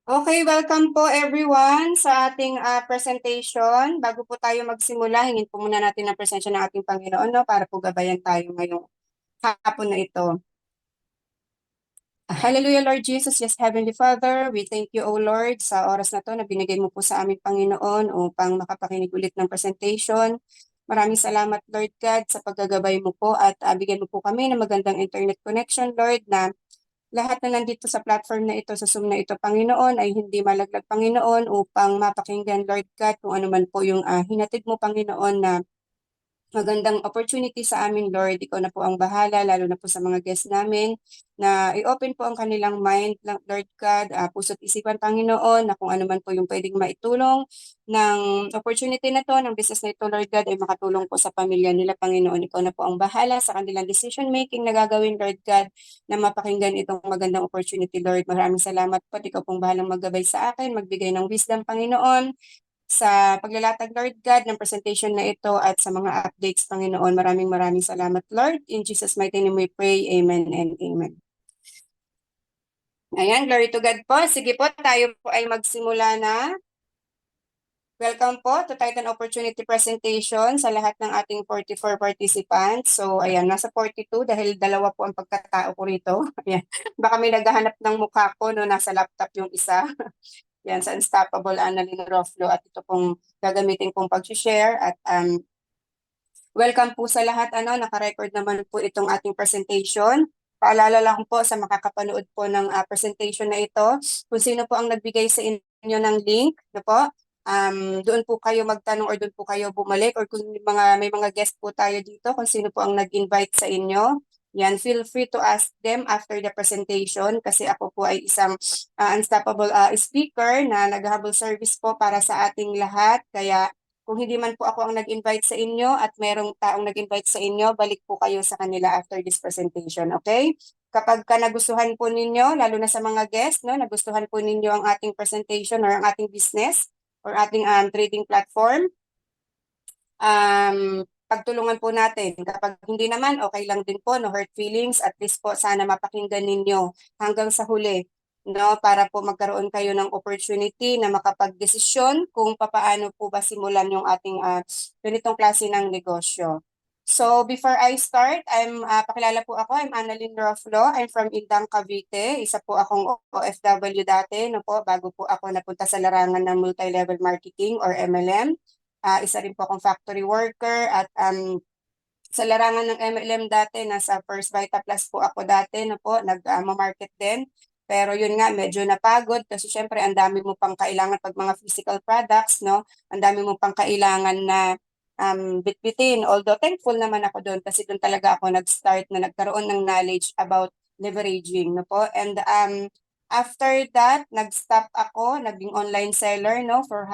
Okay, welcome po everyone sa ating presentation. Bago po tayo magsimula, hingin po muna natin ang presensya ng ating Panginoon, no, para po gabayan tayo ngayong hapon na ito. Hallelujah, Lord Jesus. Yes, Heavenly Father, we thank you, O Lord, sa oras na to na binigay mo po sa aming Panginoon upang makapakinig ulit ng presentation. Maraming salamat, Lord God, sa paggagabay mo po at bigyan mo po kami ng magandang internet connection, Lord, na lahat na nandito sa platform na ito, sa Zoom na ito, Panginoon, ay hindi malaglag, Panginoon, upang mapakinggan, Lord God, kung ano man po yung hinatid mo, Panginoon, na magandang opportunity sa amin, Lord. Ikaw na po ang bahala, lalo na po sa mga guests namin, na i-open po ang kanilang mind, Lord God, puso't isipan, Panginoon, na kung ano man po yung pwedeng maitulong ng opportunity na to, ng business na ito, Lord God, ay makatulong po sa pamilya nila, Panginoon. Ikaw na po ang bahala sa kanilang decision making na gagawin, Lord God, na mapakinggan itong magandang opportunity, Lord. Maraming salamat po. Ikaw pong bahalang maggabay sa akin, magbigay ng wisdom, Panginoon, sa paglalatag, Lord God, ng presentation na ito at sa mga updates, Panginoon. Maraming salamat, Lord. In Jesus' mighty name we pray. Amen and amen. Ayan, glory to God po. Sige po, tayo po ay magsimula na. Welcome po to Titan Opportunity Presentation sa lahat ng ating 44 participants. So, ayan, nasa 42 dahil dalawa po ang pagkatao ko rito. Ayan. Baka may naghahanap ng mukha ko, no, nasa laptop yung isa. Yan, sa Unstoppable Annalyn Roflo at ito pong gagamitin kong pag-share at welcome po sa lahat. Naka-record naman po itong ating presentation. Paalala lang po sa makakapanood po ng presentation na ito, kung sino po ang nagbigay sa inyo ng link, na po, doon po kayo magtanong or doon po kayo bumalik or kung may mga guest po tayo dito, kung sino po ang nag-invite sa inyo. Yan, feel free to ask them after the presentation kasi ako po ay isang unstoppable speaker na naghahabol service po para sa ating lahat. Kaya kung hindi man po ako ang nag-invite sa inyo at merong taong nag-invite sa inyo, balik po kayo sa kanila after this presentation, okay? Kapag ka nagustuhan po ninyo, lalo na sa mga guests, no, nagustuhan po ninyo ang ating presentation or ang ating business or ating trading platform, pagtulungan po natin. Kapag hindi naman, okay lang din po, no hurt feelings, at least po sana mapakinggan ninyo hanggang sa huli, no, para po magkaroon kayo ng opportunity na makapagdesisyon kung papaano po ba simulan yung ating ganitong klase ng negosyo. So before I start, pakilala po ako, I'm Annalyn Roflo. I'm from Indang, Cavite. Isa po akong OFW dati, no po, bago po ako napunta sa larangan ng multi-level marketing or MLM. Isa rin po akong factory worker at sa larangan ng MLM dati, nasa First Vita Plus po ako dati, no po, nag-market din. Pero yun nga, medyo napagod kasi syempre ang dami mo pang kailangan pag mga physical products, no? Ang dami mo pang kailangan na bitbitin. Although thankful naman ako doon kasi doon talaga ako nag-start na nagkaroon ng knowledge about leveraging, no po? And after that, nag-stop ako, naging online seller, no, for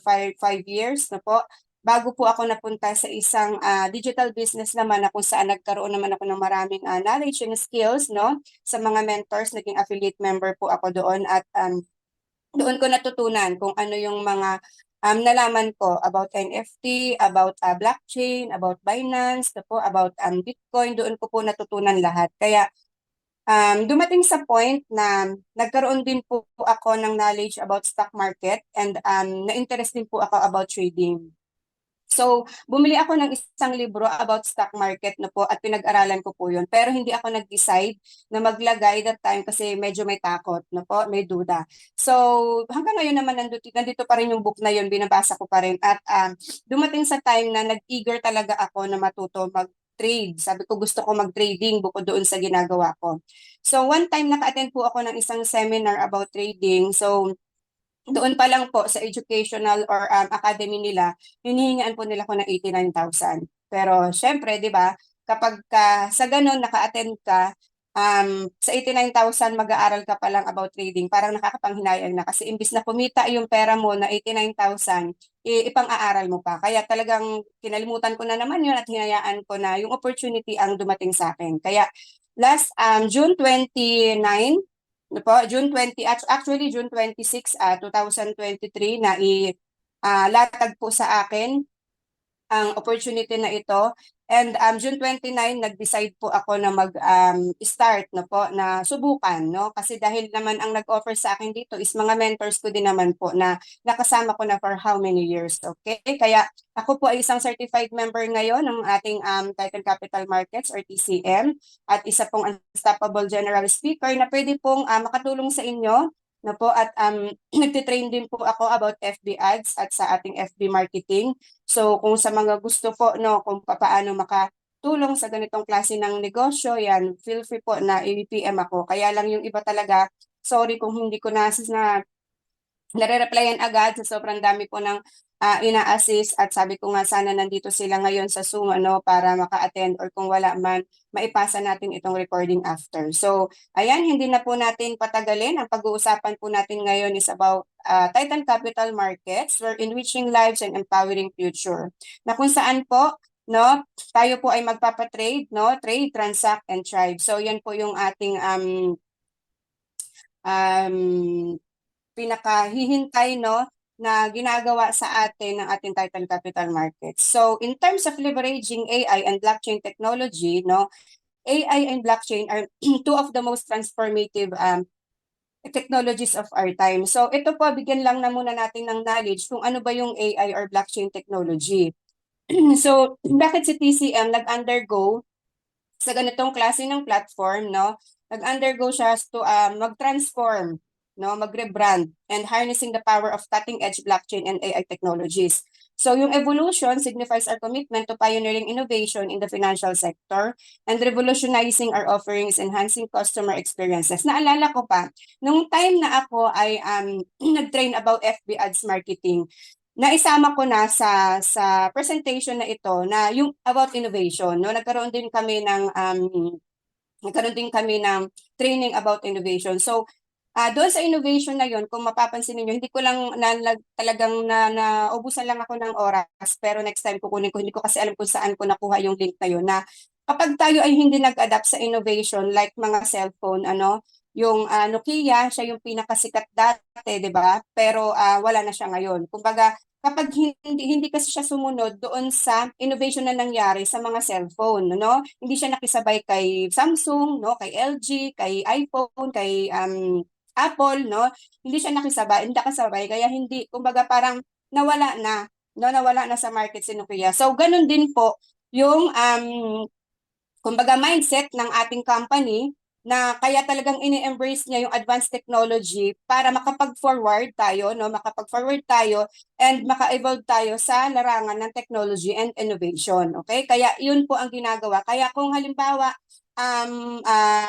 five years, no po, bago po ako napunta sa isang digital business naman na kung saan nagkaroon naman ako ng maraming knowledge and skills, no, sa mga mentors. Naging affiliate member po ako doon at doon ko natutunan kung ano yung mga nalaman ko about NFT, about blockchain, about Binance, no po, about Bitcoin. Doon ko po natutunan lahat. Kaya dumating sa point na nagkaroon din po ako ng knowledge about stock market and na-interest din po ako about trading. So, bumili ako ng isang libro about stock market na po at pinag-aralan ko po yun. Pero hindi ako nag-decide na maglagay that time kasi medyo may takot, no po, may duda. So, hanggang ngayon naman nandito pa rin yung book na yun, binabasa ko pa rin. At dumating sa time na nag-eager talaga ako na matuto mag-trade. Sabi ko gusto ko mag-trading bukod doon sa ginagawa ko. So, one time naka-attend po ako ng isang seminar about trading. So, doon pa lang po sa educational or academy nila, hinihingaan po nila ko ng 89,000. Pero syempre, 'di ba, kapag sa ganun naka-attend ka, sa 89,000 mag-aaral ka pa lang about trading, parang nakakapanghinayang na kasi imbis na kumita yung pera mo na 89,000, ipang-aaral mo pa. Kaya talagang kinalimutan ko na naman yun at hinayaan ko na yung opportunity ang dumating sa akin. Kaya last June 29, ano po, June 20, actually June 26, 2023 na latag po sa akin ang opportunity na ito. And June 29, nag-decide po ako na mag-start no po, na subukan. No? Kasi dahil naman ang nag-offer sa akin dito is mga mentors ko din naman po na nakasama ko na for how many years. Okay? Kaya ako po ay isang certified member ngayon ng ating Titan Capital Markets or TCM at isa pong Unstoppable General Speaker na pwede pong makatulong sa inyo na po at nagtitrain din po ako about FB ads at sa ating FB marketing. So kung sa mga gusto po no kung paano makatulong sa ganitong klase ng negosyo, yan, feel free po na i-PM ako. Kaya lang yung iba talaga, sorry kung hindi ko na nare-replyan agad sa sobrang dami po ng ina-assist at sabi ko nga sana nandito sila ngayon sa Zoom ano para maka-attend or kung wala man maipasa natin itong recording after. So ayan, hindi na po natin patagalin. Ang pag-uusapan po natin ngayon is about Titan Capital Markets. We're enriching lives and empowering future. Na kung saan po no, tayo po ay magpapatrade, no, trade, transact and thrive. So yan po yung ating um pinakahihintay no na ginagawa sa atin ng ating Titan Capital Markets. So in terms of leveraging AI and blockchain technology, no, AI and blockchain are two of the most transformative technologies of our time. So ito po, bigyan lang na muna natin ng knowledge kung ano ba yung AI or blockchain technology. So bakit si TCM nag-undergo sa ganitong klase ng platform, no, nag-undergo siya to mag-transform, no, mag-rebrand and harnessing the power of cutting-edge blockchain and AI technologies. So yung evolution signifies our commitment to pioneering innovation in the financial sector and revolutionizing our offerings, enhancing customer experiences. Naalala ko pa, nung time na ako ay nag-train about FB ads marketing, naisama ko na sa presentation na ito na yung about innovation no nagkaroon din kami ng training about innovation. So doon sa innovation na yon kung mapapansin niyo hindi ko lang talagang naubusan lang ako ng oras pero next time kukunin ko hindi ko kasi alam kung saan ko nakuha yung link na yon na kapag tayo ay hindi nag-adapt sa innovation like mga cellphone ano yung Nokia siya yung pinakasikat dati 'di ba pero wala na siya ngayon kumbaga kapag hindi kasi siya sumunod doon sa innovation na nangyari sa mga cellphone, no? Hindi siya nakisabay kay Samsung, no? Kay LG, kay iPhone, kay Apple, no? Hindi siya nakasabay, kaya hindi, kumbaga parang nawala na, no? Nawala na sa market si Nokia. So, ganun din po yung kumbaga mindset ng ating company na kaya talagang ini-embrace niya yung advanced technology para makapag-forward tayo, no, makapag-forward tayo and maka-evolve tayo sa larangan ng technology and innovation. Okay? Kaya yun po ang ginagawa. Kaya kung halimbawa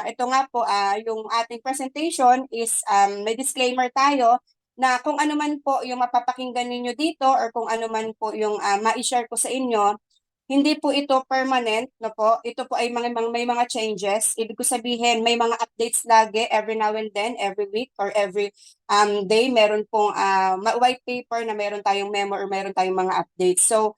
ito nga po yung ating presentation is may disclaimer tayo na kung ano man po yung mapapakinggan ninyo dito or kung ano man po yung ma-share ko sa inyo hindi po ito permanent, no po. Ito po ay may mga changes. Ibig ko sabihin, may mga updates lagi every now and then, every week or every day. Meron pong white paper na meron tayong memo or meron tayong mga updates. So,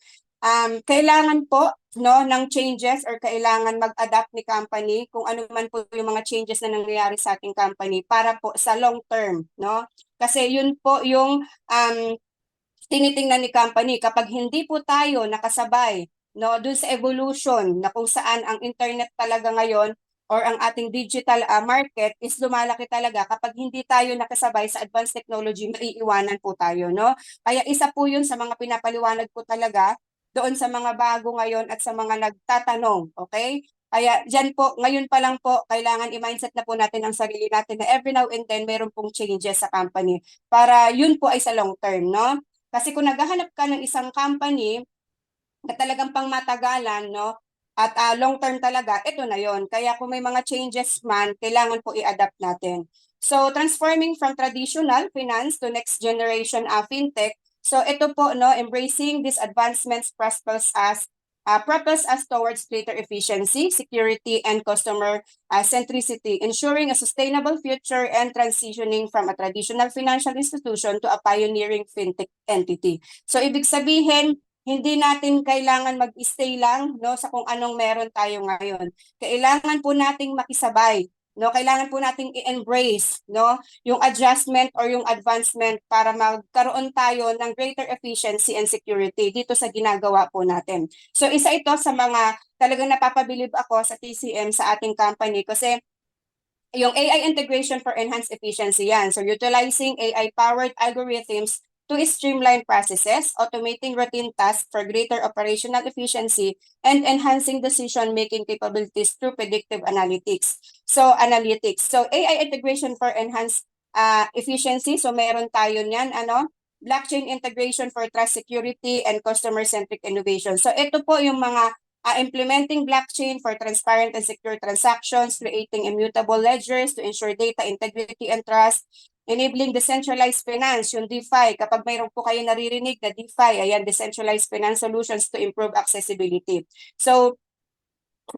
kailangan po no ng changes or kailangan mag-adapt ni company kung ano man po yung mga changes na nangyayari sa ating company para po sa long term, no? Kasi yun po yung tinitingnan ni company kapag hindi po tayo nakasabay no dun sa evolution na kung saan ang internet talaga ngayon or ang ating digital market is lumalaki talaga kapag hindi tayo nakasabay sa advanced technology maiiwanan po tayo no kaya isa po yun sa mga pinapaliwanag ko talaga doon sa mga bago ngayon at sa mga nagtatanong okay kaya dyan po, ngayon pa lang po, kailangan i-mindset na po natin ang sarili natin na every now and then meron pong changes sa company para yun po ay sa long term, no? Kasi kung naghahanap ka ng isang company na talagang pangmatagalan, no? At long term talaga, ito na yon. Kaya kung may mga changes man, kailangan po i-adapt natin. So, transforming from traditional finance to next generation fintech. So, ito po, no, embracing these advancements propels us towards greater efficiency, security, and customer centricity, ensuring a sustainable future and transitioning from a traditional financial institution to a pioneering fintech entity. So, ibig sabihin, hindi natin kailangan mag-stay lang no, sa kung anong meron tayo ngayon. Kailangan po nating makisabay no, kailangan po nating i-embrace, no, yung adjustment or yung advancement para magkaroon tayo ng greater efficiency and security dito sa ginagawa po natin. So isa ito sa mga talagang napapabilib ako sa TCM sa ating company kasi yung AI integration for enhanced efficiency yan. So utilizing AI-powered algorithms to streamline processes, automating routine tasks for greater operational efficiency, and enhancing decision-making capabilities through predictive analytics. So AI integration for enhanced efficiency. So meron tayo niyan, blockchain integration for trust security and customer-centric innovation. So ito po yung mga implementing blockchain for transparent and secure transactions, creating immutable ledgers to ensure data integrity and trust, enabling decentralized finance, yung DeFi. Kapag mayroon po kayo naririnig na DeFi, ayan, decentralized finance solutions to improve accessibility. So,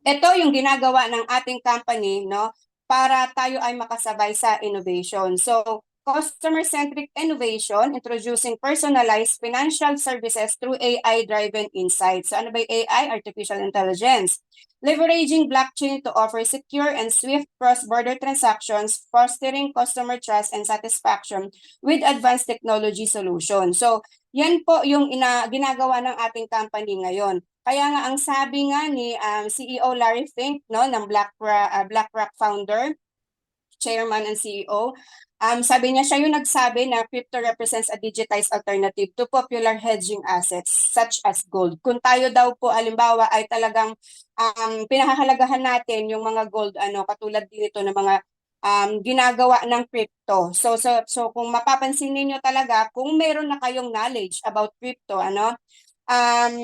ito yung ginagawa ng ating company, no, para tayo ay makasabay sa innovation. So, customer-centric innovation, introducing personalized financial services through AI-driven insights. So ano ba yung AI? Artificial intelligence. Leveraging blockchain to offer secure and swift cross-border transactions, fostering customer trust and satisfaction with advanced technology solutions. So yan po yung ginagawa ng ating company ngayon. Kaya nga ang sabi nga ni CEO Larry Fink, no, ng BlackRock founder, chairman and CEO, sabi niya siya yung nagsabi na crypto represents a digitized alternative to popular hedging assets such as gold. Kung tayo daw po alimbawa ay talagang pinahahalagahan natin yung mga gold, katulad dito ng mga ginagawa ng crypto. So kung mapapansin niyo talaga, kung meron na kayong knowledge about crypto, um,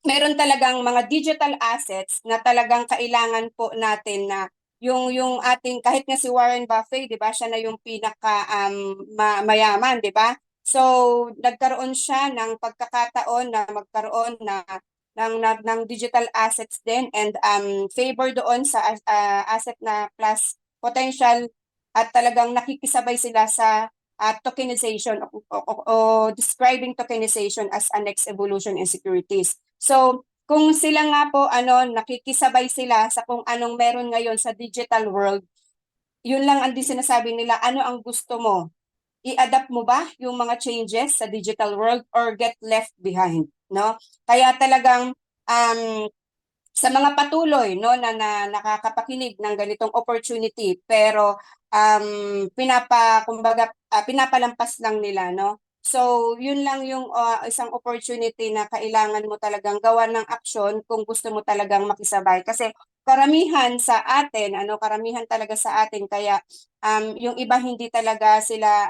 meron talagang mga digital assets na talagang kailangan po natin na yung ating kahit nga si Warren Buffett, 'di ba? Siya na yung pinaka mayaman, 'di ba? So, nagkaroon siya ng pagkakataon na magkaroon ng digital assets din and favor doon sa asset na plus potential at talagang nakikisabay sila sa tokenization o describing tokenization as a next evolution in securities. So, kung sila nga po nakikisabay sila sa kung anong meron ngayon sa digital world, yun lang ang di sinasabi nila, ano ang gusto mo? I-adapt mo ba yung mga changes sa digital world or get left behind, no? Kaya talagang sa mga patuloy na nakakapakinig ng ganitong opportunity pero pinapalampas lang nila, no. So yun lang yung isang opportunity na kailangan mo talagang gawa ng aksyon kung gusto mo talagang makisabay kasi karamihan sa atin, karamihan talaga sa atin kaya yung iba hindi talaga sila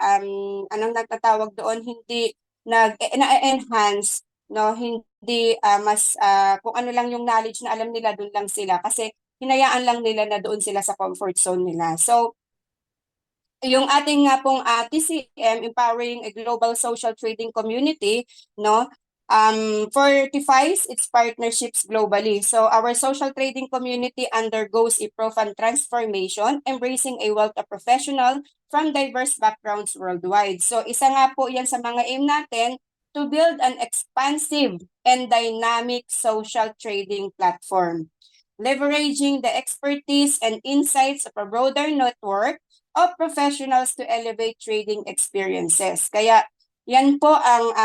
anong nagtatawag doon, hindi na-enhance, no, hindi kung ano lang yung knowledge na alam nila, doon lang sila kasi hinayaan lang nila na doon sila sa comfort zone nila. So yung ating nga pong TCM, Empowering a Global Social Trading Community, no, fortifies its partnerships globally. So our social trading community undergoes a profound transformation, embracing a wealth of professional from diverse backgrounds worldwide. So isa nga po yan sa mga aim natin to build an expansive and dynamic social trading platform, leveraging the expertise and insights of a broader network of professionals to elevate trading experiences. Kaya yan po ang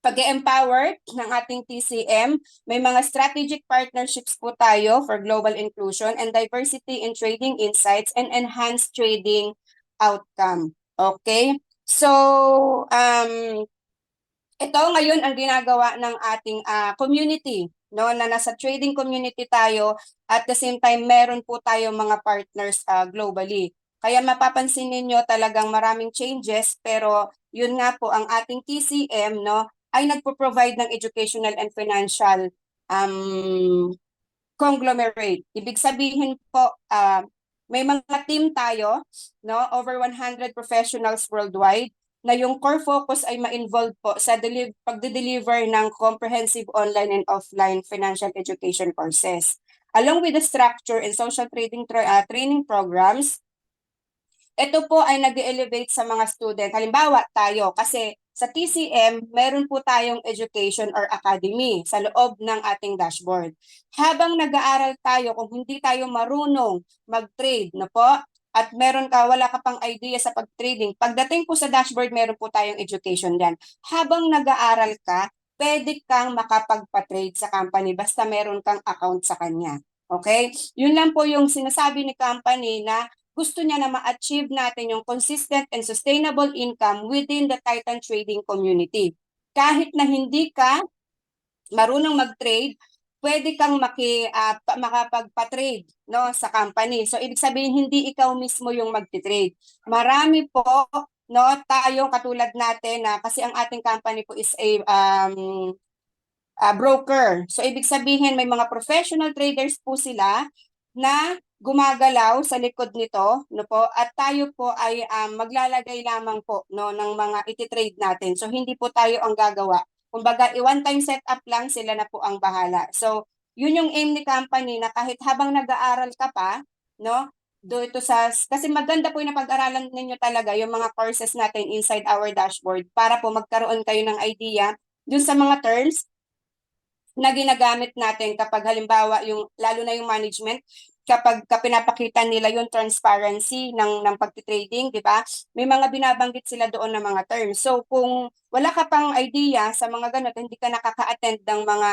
pag-empower ng ating TCM. May mga strategic partnerships po tayo for global inclusion and diversity in trading insights and enhanced trading outcome. Okay? So, ito ngayon ang ginagawa ng ating community, no, na nasa trading community tayo at the same time meron po tayo mga partners globally. Kaya mapapansin ninyo talagang maraming changes pero yun nga po ang ating TCM, no, ay nagpo-provide ng educational and financial conglomerate. Ibig sabihin po may mga team tayo, no, over 100 professionals worldwide na yung core focus ay ma-involve po sa pagde-deliver ng comprehensive online and offline financial education courses. Along with the structure and social trading training programs, ito po ay nag-elevate sa mga student. Halimbawa tayo, kasi sa TCM, meron po tayong education or academy sa loob ng ating dashboard. Habang nag-aaral tayo, kung hindi tayo marunong mag-trade, no po, at wala ka pang idea sa pag-trading, pagdating po sa dashboard, meron po tayong education dyan. Habang nag-aaral ka, pwede kang makapagpa-trade sa company basta meron kang account sa kanya. Okay? Yun lang po yung sinasabi ni company na gusto niya na ma-achieve natin yung consistent and sustainable income within the Titan trading community. Kahit na hindi ka marunong mag-trade, pwede kang makapagpa-trade, no, sa company. So ibig sabihin hindi ikaw mismo yung magti-trade. Marami po, no, tayong katulad natin na kasi ang ating company po is a broker. So ibig sabihin may mga professional traders po sila na gumagalaw sa likod nito, no po, at tayo po ay maglalagay lamang po, no, ng mga iti-trade natin. So hindi po tayo ang gagawa. Kumbaga, one-time setup lang, sila na po ang bahala. So yun yung aim ni company na kahit habang nag-aaral ka pa, no, kasi maganda po yung napag-aralan ninyo talaga yung mga courses natin inside our dashboard para po magkaroon kayo ng idea dun sa mga terms na ginagamit natin kapag halimbawa yung lalo na yung management kapag pinapakita nila yung transparency ng pagti-trading, di ba? May mga binabanggit sila doon ng mga terms. So kung wala ka pang idea sa mga ganun, hindi ka nakaka-attend ng mga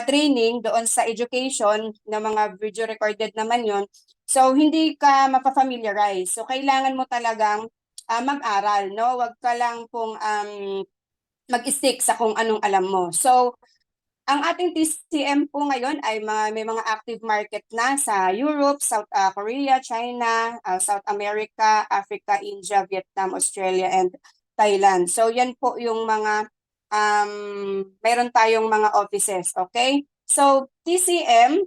training doon sa education na mga video recorded naman yon. So hindi ka mapafamiliarize. So kailangan mo talagang mag-aral, no? Wag ka lang pong mag-stick sa kung anong alam mo. So ang ating TCM po ngayon ay may mga active market na sa Europe, South Korea, China, South America, Africa, India, Vietnam, Australia, and Thailand. So yan po yung mga meron tayong mga offices, okay? So TCM,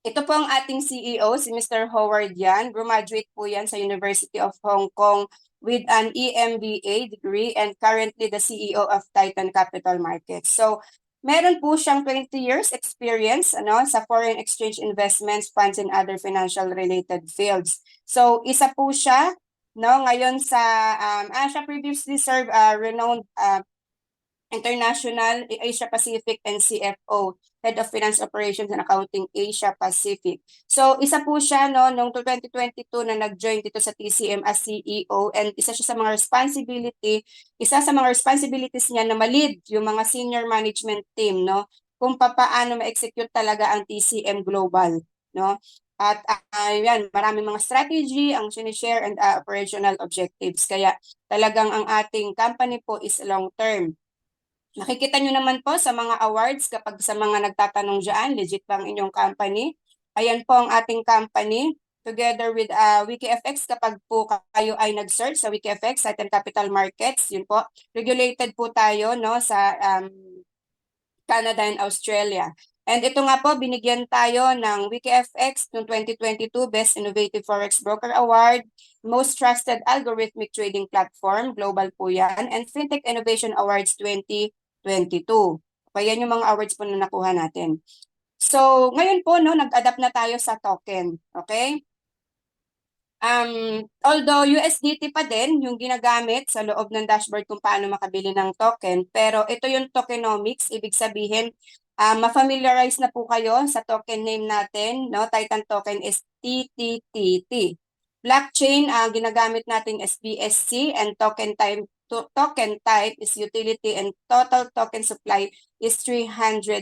ito po ang ating CEO, si Mr. Howard Yan. Graduate po yan sa University of Hong Kong with an EMBA degree and currently the CEO of Titan Capital Markets. So, meron po siyang 20 years experience sa foreign exchange investments, funds, and other financial related fields. So, isa po siya ngayon siya previously served renowned International Asia Pacific and CFO, Head of Finance Operations and Accounting Asia Pacific. So isa po siya noong 2022 na nag-join dito sa TCM as CEO and isa sa mga responsibilities niya na ma-lead yung mga senior management team kung paano ma-execute talaga ang TCM Global, no? At yan, maraming mga strategy ang sinishare and operational objectives. Kaya talagang ang ating company po is long term. Nakikita nyo naman po sa mga awards kapag sa mga nagtatanong dyan, legit ba ang inyong company? Ayan po ang ating company together with WikiFX kapag po kayo ay nag-search sa WikiFX, Titan Capital Markets, yun po. Regulated po tayo sa Canada and Australia. And ito nga po, binigyan tayo ng WikiFX noong 2022 Best Innovative Forex Broker Award, Most Trusted Algorithmic Trading Platform, global po yan, and FinTech Innovation Awards 2022. Kaya yan yung mga awards po na nakuha natin. So, ngayon po, nag-adapt na tayo sa token. Okay? Although USDT pa din yung ginagamit sa loob ng dashboard kung paano makabili ng token, pero ito yung tokenomics, ibig sabihin, ma-familiarize na po kayo sa token name natin, Titan token is TTTT. Blockchain, ginagamit natin is BSC and token type is utility and total token supply is 360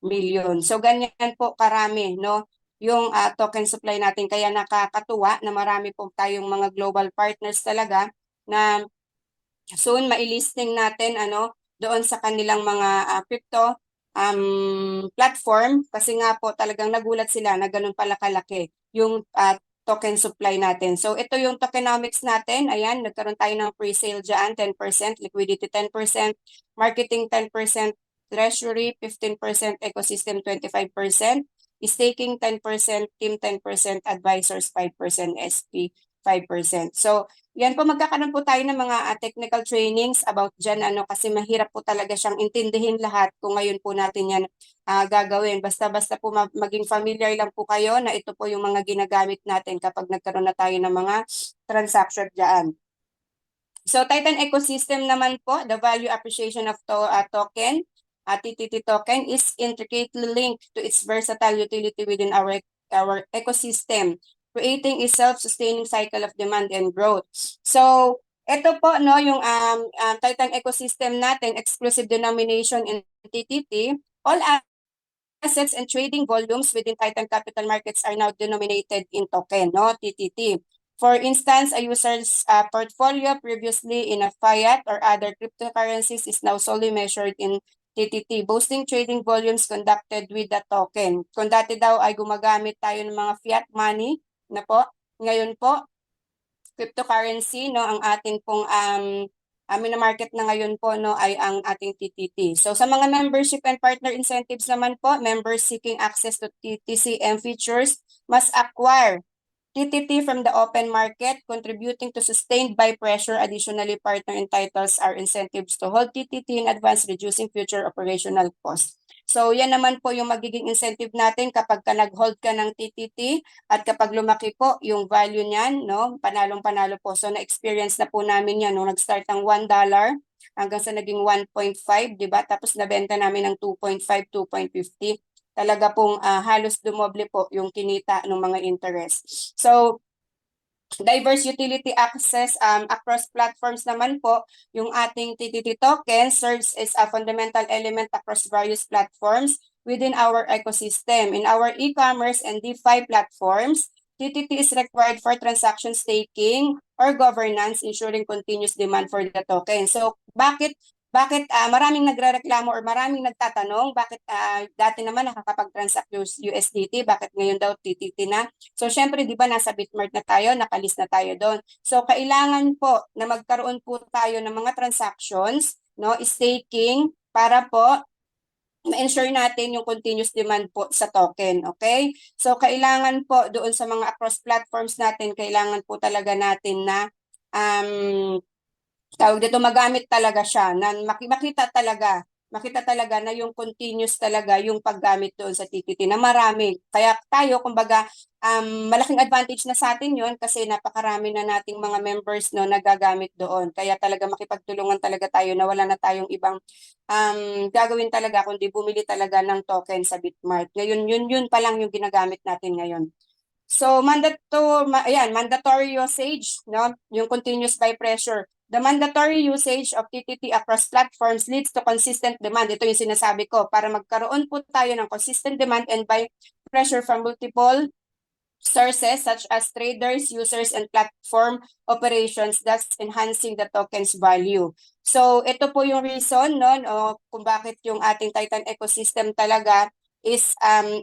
million. So ganyan po karami, yung token supply natin. Kaya nakakatuwa na marami po tayong mga global partners talaga na soon mailisting natin doon sa kanilang mga crypto platform kasi nga po talagang nagulat sila na ganun pala kalaki yung token supply natin. So ito yung tokenomics natin. Ayan, nagkaroon tayo ng pre-sale dyan, 10%, liquidity 10%, marketing 10%, treasury 15%, ecosystem 25%, staking 10%, team 10%, advisors 5%, SP 5%. So, yan po, magkakaroon po tayo ng mga technical trainings about dyan, kasi mahirap po talaga siyang intindihin lahat kung ngayon po natin yan gagawin. Basta-basta po maging familiar lang po kayo na ito po yung mga ginagamit natin kapag nagkaroon na tayo ng mga transaction dyan. So Titan ecosystem naman po, the value appreciation of token, TTT token is intricately linked to its versatile utility within our ecosystem, creating a self-sustaining cycle of demand and growth. So ito po no yung Titan ecosystem natin, exclusive denomination in TTT, all assets and trading volumes within Titan capital markets are now denominated in token, no, TTT. For instance, a user's portfolio previously in a fiat or other cryptocurrencies is now solely measured in TTT, boasting trading volumes conducted with the token. Kung dati daw ay gumagamit tayo ng mga fiat money na po, ngayon po, cryptocurrency, no, ang ating pong market na ngayon po no ay ang ating TTT. So sa mga membership and partner incentives naman po, members seeking access to TTCM features must acquire TTT from the open market, contributing to sustained buy pressure. Additionally, partner entitles are incentives to hold TTT in advance, reducing future operational costs. So yan naman po yung magiging incentive natin kapag ka nag-hold ka ng TTT at kapag lumaki po yung value niyan, no, panalong-panalo po. So na-experience na po namin yan nung nag-start ng $1 hanggang sa naging 1.5, di ba? Tapos nabenta namin ng 2.5, 2.50. Talaga pong halos dumoble po yung kinita ng mga interest. So, diverse utility access across platforms naman po, yung ating TTT token serves as a fundamental element across various platforms within our ecosystem. In our e-commerce and DeFi platforms, TTT is required for transaction staking or governance, ensuring continuous demand for the token. So, bakit maraming nagrereklamo or maraming nagtatanong, bakit dati naman nakakapag-transact yung USDT, bakit ngayon daw TTT na? So, syempre, di ba, nasa Bitmart na tayo, nakalist na tayo doon. So, kailangan po na magkaroon po tayo ng mga transactions, no, staking, para po ma-ensure natin yung continuous demand po sa token, okay? So, kailangan po doon sa mga across platforms natin, kailangan po talaga natin na tawag dito, magamit talaga siya, na makita talaga na yung continuous talaga yung paggamit doon sa TTT na marami. Kaya tayo, kumbaga, malaking advantage na sa atin yun kasi napakarami na nating mga members no nagagamit doon. Kaya talaga makipagtulungan talaga tayo na wala na tayong ibang gagawin talaga kundi bumili talaga ng token sa Bitmart. Ngayon, yun pa lang yung ginagamit natin ngayon. So, mandatory usage, no? Yung continuous buy pressure. The mandatory usage of TTT across platforms leads to consistent demand. Ito yung sinasabi ko, para magkaroon po tayo ng consistent demand and buy pressure from multiple sources such as traders, users, and platform operations, thus enhancing the token's value. So, ito po yung reason, no, kung bakit yung ating Titan ecosystem talaga is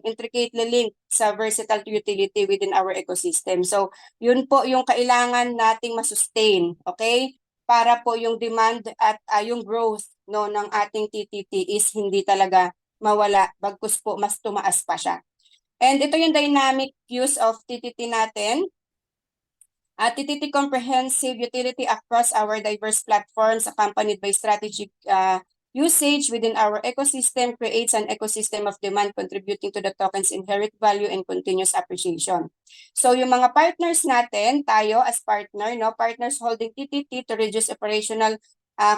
intricately linked sa versatile utility within our ecosystem. So, yun po yung kailangan nating masustain, okay? Para po yung demand at yung growth no ng ating TTT is hindi talaga mawala, bagkus po mas tumaas pa siya. And ito yung dynamic use of TTT natin. TTT comprehensive utility across our diverse platforms accompanied by strategic usage within our ecosystem creates an ecosystem of demand contributing to the token's inherent value and continuous appreciation. So yung mga partners natin, tayo as partner, no, partners holding TTT to reduce operational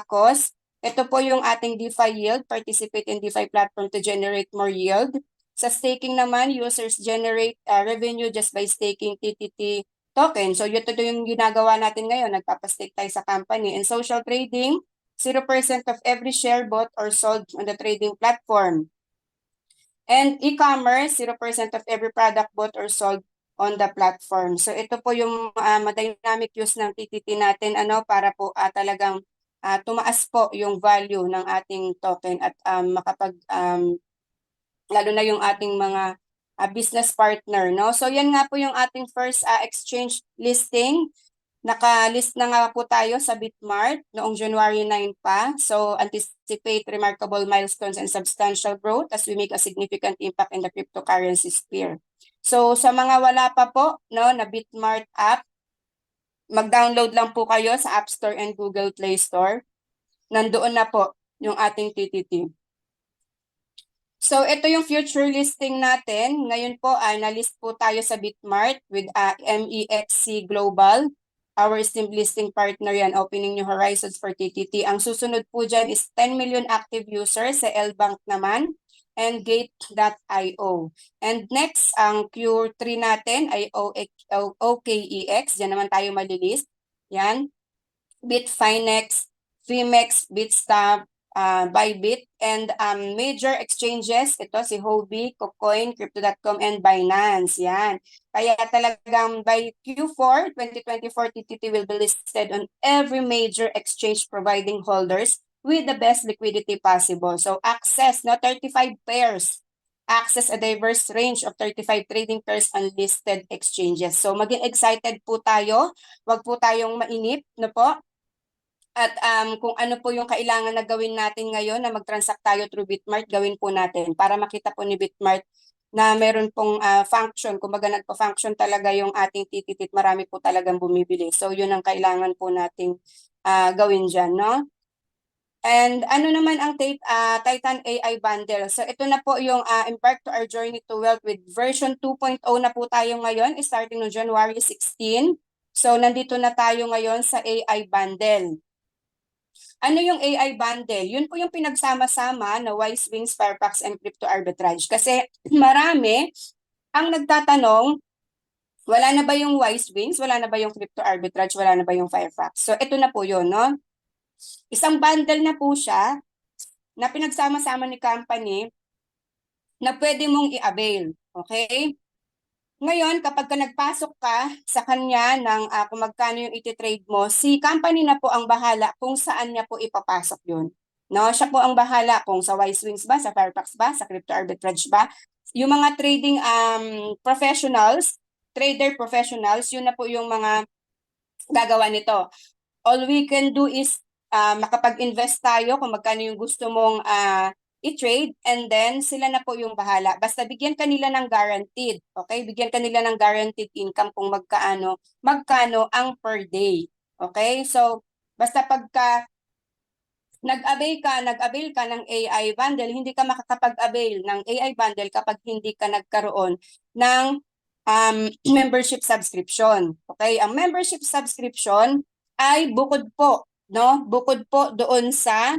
costs. Ito po yung ating DeFi yield, participate in DeFi platform to generate more yield. Sa staking naman, users generate revenue just by staking TTT token. So ito yung ginagawa natin ngayon, nagpapastake tayo sa company. In social trading, 0% of every share bought or sold on the trading platform. And e-commerce, 0% of every product bought or sold on the platform. So ito po yung dynamic use ng TTT natin para po talagang tumaas po yung value ng ating token at lalo na yung ating mga business partner, no? So yan nga po yung ating first exchange listing. Naka-list na nga po tayo sa Bitmart noong January 9 pa. So anticipate remarkable milestones and substantial growth as we make a significant impact in the cryptocurrency sphere. So sa mga wala pa po no na Bitmart app, mag-download lang po kayo sa App Store and Google Play Store. Nandoon na po yung ating TTT. So ito yung future listing natin. Ngayon po na-list po tayo sa Bitmart with MEXC Global. our esteemed listing partner yan, opening new horizons for TTT. Ang susunod po dyan is 10 million active users sa LBank naman and Gate.io. And next, ang Q3 natin ay OKEX. Diyan naman tayo malilist. Yan. Bitfinex, Fimex, Bitstamp, Bybit, and major exchanges, ito si Huobi, KuCoin, Crypto.com, and Binance. Yan. Kaya talagang by Q4 2024, TTT will be listed on every major exchange providing holders with the best liquidity possible. So access, no, 35 pairs. Access a diverse range of 35 trading pairs on listed exchanges. So maging excited po tayo. Huwag po tayong mainip, no po? At kung ano po yung kailangan na gawin natin ngayon na mag-transact tayo through Bitmart, gawin po natin para makita po ni Bitmart na meron pong function, kumbaga nagpa-function talaga yung ating tititit, marami po talagang bumibili. So yun ang kailangan po nating gawin dyan, no? And ano naman ang Titan AI bundle? So ito na po yung Embark to our journey to wealth with version 2.0 na po tayo ngayon, starting no January 16. So nandito na tayo ngayon sa AI bundle. Ano yung AI bundle? Yun po yung pinagsama-sama na Wise Wings, Firefox, and Crypto Arbitrage. Kasi marami ang nagtatanong, wala na ba yung Wise Wings? Wala na ba yung Crypto Arbitrage? Wala na ba yung Firefox? So ito na po yun, no? Isang bundle na po siya na pinagsama-sama ni company na pwede mong i-avail. Okay? Ngayon, kapag ka nagpasok ka sa kanya ng kung magkano yung iti-trade mo, si company na po ang bahala kung saan niya po ipapasok yun. No? Siya po ang bahala kung sa WiseWings ba, sa Fairfax ba, sa Crypto Arbitrage ba. Yung mga trading professionals, trader professionals, yun na po yung mga gagawa nito. All we can do is makapag-invest tayo kung magkano yung gusto mong i-trade, and then sila na po yung bahala. Basta bigyan kanila ng guaranteed, okay? Bigyan kanila ng guaranteed income kung magkano ang per day. Okay? So, basta pagka nag-avail ka ng AI bundle, hindi ka makakapag-avail ng AI bundle kapag hindi ka nagkaroon ng membership subscription. Okay? Ang membership subscription ay bukod po, no? Bukod po doon sa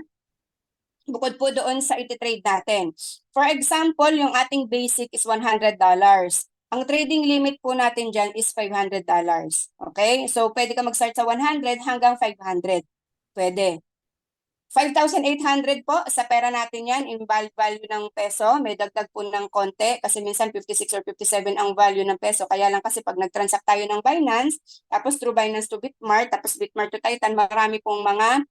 iti-trade natin. For example, yung ating basic is $100. Ang trading limit po natin dyan is $500. Okay? So, pwede ka mag-start sa 100 hanggang 500. Pwede. 5,800 po sa pera natin yan in value ng peso. May dagdag po ng konti kasi minsan 56 or 57 ang value ng peso. Kaya lang kasi pag nag-transact tayo ng Binance, tapos through Binance to Bitmart, tapos Bitmart to Titan, marami pong mga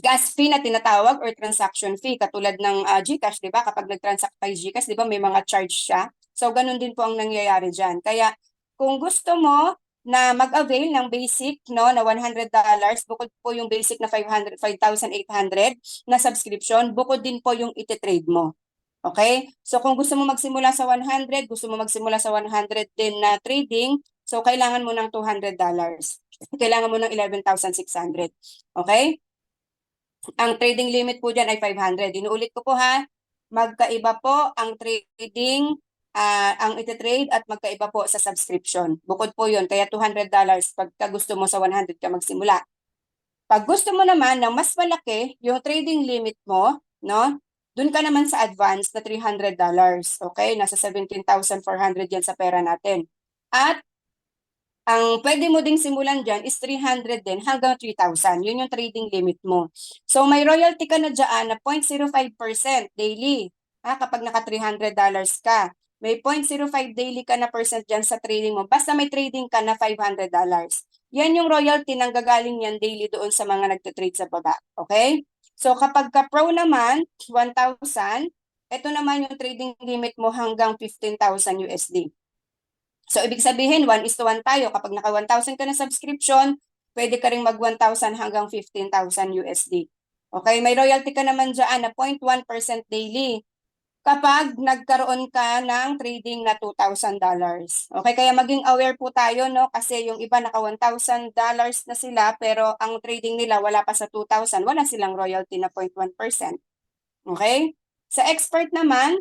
gas fee na tinatawag or transaction fee. Katulad ng GCash, di ba? Kapag nag-transact tayo GCash, di ba may mga charge siya? So, ganun din po ang nangyayari dyan. Kaya kung gusto mo na mag-avail ng basic no na $100, bukod po yung basic na 5,800 na subscription, bukod din po yung iti-trade mo. Okay? So kung gusto mo magsimula sa 100, gusto mo magsimula sa 100 din na trading, so kailangan mo ng $200. Kailangan mo ng 11,600. Okay? Ang trading limit po dyan ay 500. Inuulit ko po ha, magkaiba po ang trading ang iti-trade at magkaiba po sa subscription. Bukod po yun, kaya $200 pagka gusto mo sa 100 ka magsimula. Pag gusto mo naman ng mas malaki, yung trading limit mo, no? Doon ka naman sa advance na $300. Okay? Nasa 17,400 yan sa pera natin. At ang pwede mo ding simulan dyan is 300 din hanggang 3,000. Yun yung trading limit mo. So may royalty ka na dyan na 0.05% daily. Kapag naka $300 ka. May 0.05 daily ka na percent dyan sa trading mo. Basta may trading ka na $500. Yan yung royalty nang gagaling yan daily doon sa mga nagtitrade sa baba. Okay? So kapag ka-pro naman, 1,000, ito naman yung trading limit mo hanggang 15,000 USD. So, ibig sabihin, 1:1 tayo. Kapag naka 1,000 ka na subscription, pwede ka rin mag 1,000 hanggang 15,000 USD. Okay, may royalty ka naman dyan na 0.1% daily kapag nagkaroon ka ng trading na $2,000. Okay, kaya maging aware po tayo, no? Kasi yung iba naka $1,000 na sila, pero ang trading nila wala pa sa 2,000. Wala silang royalty na 0.1%. Okay? Sa expert naman,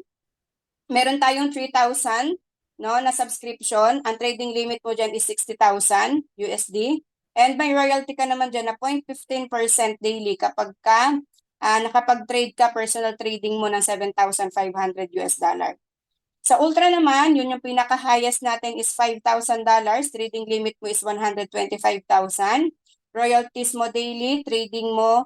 meron tayong 3,000 no, na subscription. Ang trading limit mo dyan is 60,000 USD. And may royalty ka naman dyan na 0.15% daily kapag ka nakapag-trade ka, personal trading mo ng 7,500 US dollar. Sa Ultra naman, yun yung pinaka-highest natin is $5,000. Trading limit mo is 125,000. Royalties mo daily, trading mo,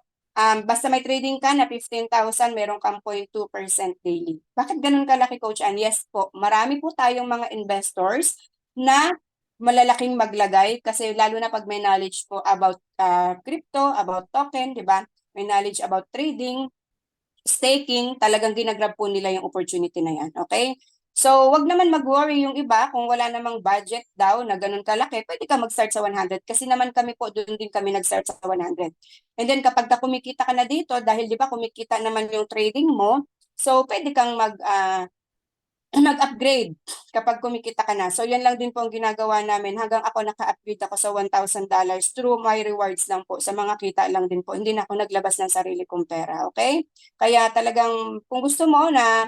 basta may trading ka na 15,000, meron kang 0.2% daily. Bakit ganun kalaki, Coach Ann? Yes po, marami po tayong mga investors na malalaking maglagay kasi lalo na pag may knowledge po about crypto, about token, di ba? May knowledge about trading, staking, talagang ginagrab po nila yung opportunity na yan. Okay? So, wag naman mag-worry yung iba kung wala namang budget daw na ganun kalaki, pwede ka mag-start sa 100 kasi naman kami po, doon din kami nag-start sa 100. And then kapag kumikita ka na dito, dahil di ba kumikita naman yung trading mo, so pwede kang mag-upgrade kapag kumikita ka na. So, yan lang din po ang ginagawa namin hanggang ako naka-upgrade ako sa $1,000 through my rewards lang po. Sa mga kita lang din po. Hindi na ako naglabas ng sarili kong pera. Okay? Kaya talagang kung gusto mo na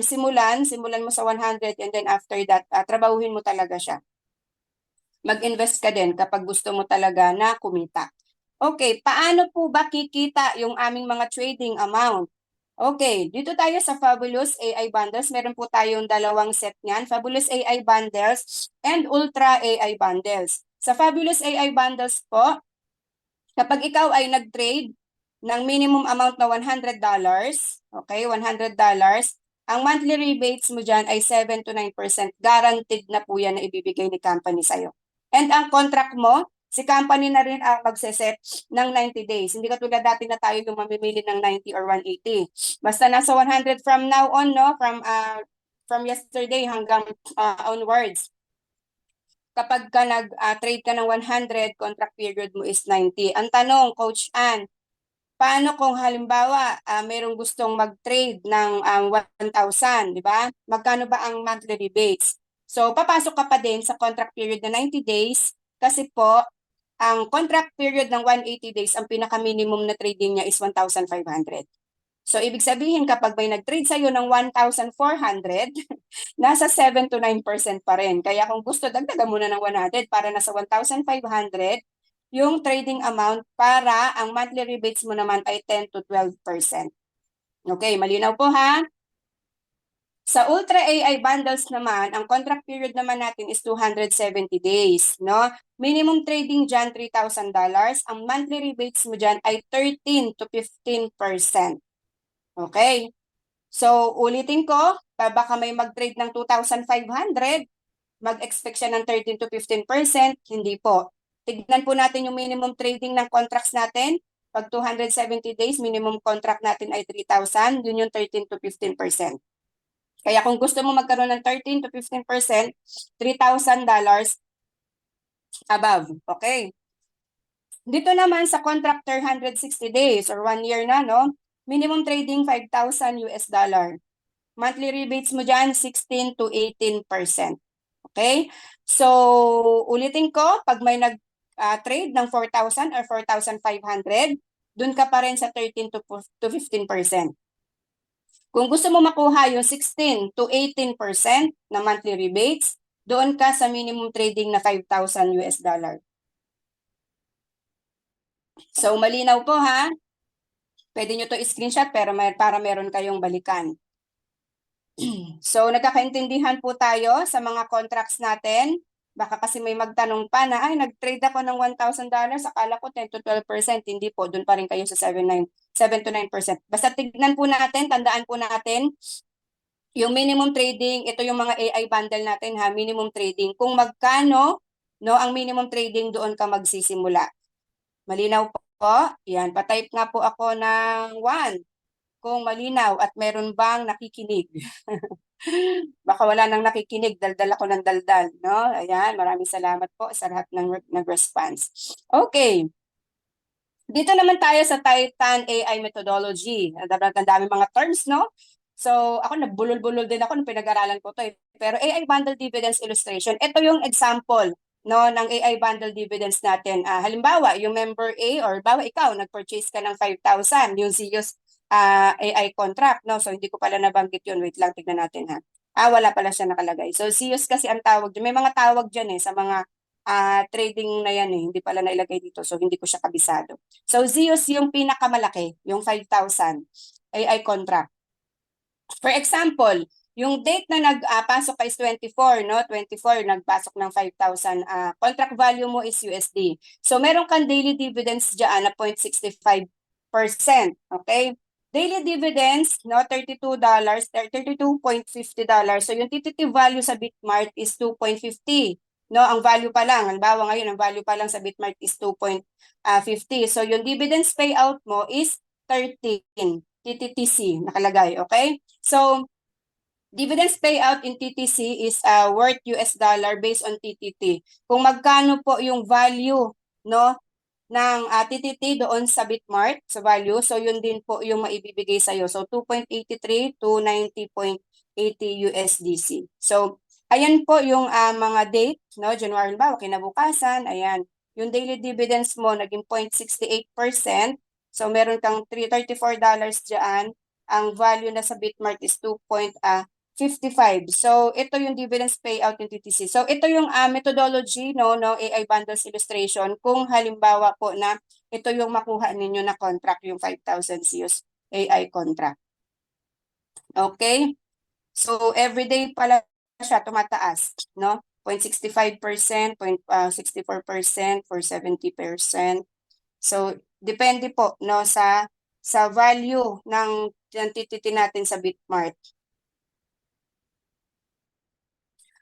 simulan mo sa 100 and then after that, trabahuhin mo talaga siya. Mag-invest ka din kapag gusto mo talaga na kumita. Okay, paano po ba kikita yung aming mga trading amount? Okay, dito tayo sa Fabulous AI Bundles. Meron po tayong dalawang set niyan, Fabulous AI Bundles and Ultra AI Bundles. Sa Fabulous AI Bundles po, kapag ikaw ay nag-trade ng minimum amount na $100, okay, $100, ang monthly rebates mo dyan ay 7 to 9%. Guaranteed na po yan na ibibigay ni company sa'yo. And ang contract mo, si company na rin ang magseset ng 90 days. Hindi katulad dati na tayo yung mamimili ng 90 or 180. Basta nasa 100 from now on, no? From yesterday hanggang onwards. Kapag ka nag-trade ka ng 100, contract period mo is 90. Ang tanong, Coach Ann, paano kung halimbawa mayroong gustong mag-trade ng 1,000, di ba? Magkano ba ang monthly rebates? So, papasok ka pa din sa contract period na 90 days kasi po, ang contract period ng 180 days, ang pinaka-minimum na trading niya is 1,500. So, ibig sabihin, kapag may nag-trade sa'yo ng 1,400, nasa 7 to 9% pa rin. Kaya kung gusto, dagdagan muna ng 100 para nasa 1,500 yung trading amount para ang monthly rebates mo naman ay 10 to 12%. Okay, malinaw po ha? Sa Ultra AI bundles naman, ang contract period naman natin is 270 days, no? Minimum trading dyan, $3,000. Ang monthly rebates mo dyan ay 13 to 15%. Okay? So, ulitin ko, baka may mag-trade ng 2,500, mag-expect siya ng 13 to 15%, hindi po. Tignan po natin yung minimum trading ng contracts natin. Pag 270 days, minimum contract natin ay 3,000, yun yung 13 to 15%. Kaya kung gusto mo magkaroon ng 13 to 15%, $3,000 above. Okay. Dito naman sa contractor 160 days or 1 year na, no? Minimum trading 5,000 US dollar. Monthly rebates mo dyan 16 to 18%. Okay? So, ulitin ko, pag may nag-trade ng 4,000 or 4,500, dun ka pa rin sa 13 to 15%. Kung gusto mo makuha yung 16 to 18% na monthly rebates, doon ka sa minimum trading na 5,000 US dollar. So, malinaw po ha. Pwede nyo to screenshot para meron kayong balikan. So, nagkakaintindihan po tayo sa mga contracts natin. Baka kasi may magtanong pa na, ay, nag-trade ako ng $1,000, akala ko 10 to 12%. Hindi po, dun pa rin kayo sa 7 to 9%. Basta tignan po natin, tandaan po natin, yung minimum trading, ito yung mga AI bundle natin ha, minimum trading. Kung magkano, no, ang minimum trading, doon ka magsisimula. Malinaw po? Yan, patype nga po ako ng 1. Kung malinaw at meron bang nakikinig. Baka wala nang nakikinig, daldal ako ng daldal, no? Ayan, maraming salamat po sa lahat ng response. Okay. Dito naman tayo sa Titan AI methodology. Ang dami mga terms, no? So, ako nagbulol-bulol din ako nung pinag-aralan ko to eh. Pero AI bundle dividends illustration, ito yung example no ng AI bundle dividends natin. Halimbawa, yung member A or bawa ikaw nag-purchase ka ng 5,000 yung Zeus AI contract, no? So hindi ko pala nabanggit yun. Wait lang, tignan natin ha. Wala pala siya nakalagay. So, Zeus kasi ang tawag dyan. May mga tawag dyan sa mga trading na yan Hindi pala nailagay dito. So, hindi ko siya kabisado. So, Zeus yung pinakamalaki, yung 5,000 AI contract. For example, yung date na nagpasok ka is 24, no? 24, nagpasok ng 5,000. Contract value mo is USD. So, meron kang daily dividends dyan na 0.65%. Okay? Daily dividends, no, $32, $32.50. So, yung TTT value sa Bitmart is 2.50. No, ang value pa lang, halimbawa ngayon, ang value pa lang sa Bitmart is 2.50. So, yung dividends payout mo is 13. TTTC nakalagay, okay? So, dividends payout in TTC is worth US dollar based on TTT. Kung magkano po yung value, no, ng TTT doon sa Bitmart, sa value, so yun din po yung maibibigay sa'yo. So, 2.83 to 90.80 USDC. So, ayan po yung mga date, no, January, ba, kinabukasan, ayan. Yung daily dividends mo, naging 0.68%. So, meron kang $34 dyan. Ang value na sa Bitmart is 2.55. So, ito yung dividends payout ng TTC. So, ito yung methodology no AI bundles illustration kung halimbawa po na ito yung makuha ninyo na contract, yung 5,000 CUs AI contract. Okay? So, everyday pala siya tumataas, no? 0.65%, 0.64%, for 70%. So, depende po no sa value ng TTT natin sa Bitmart.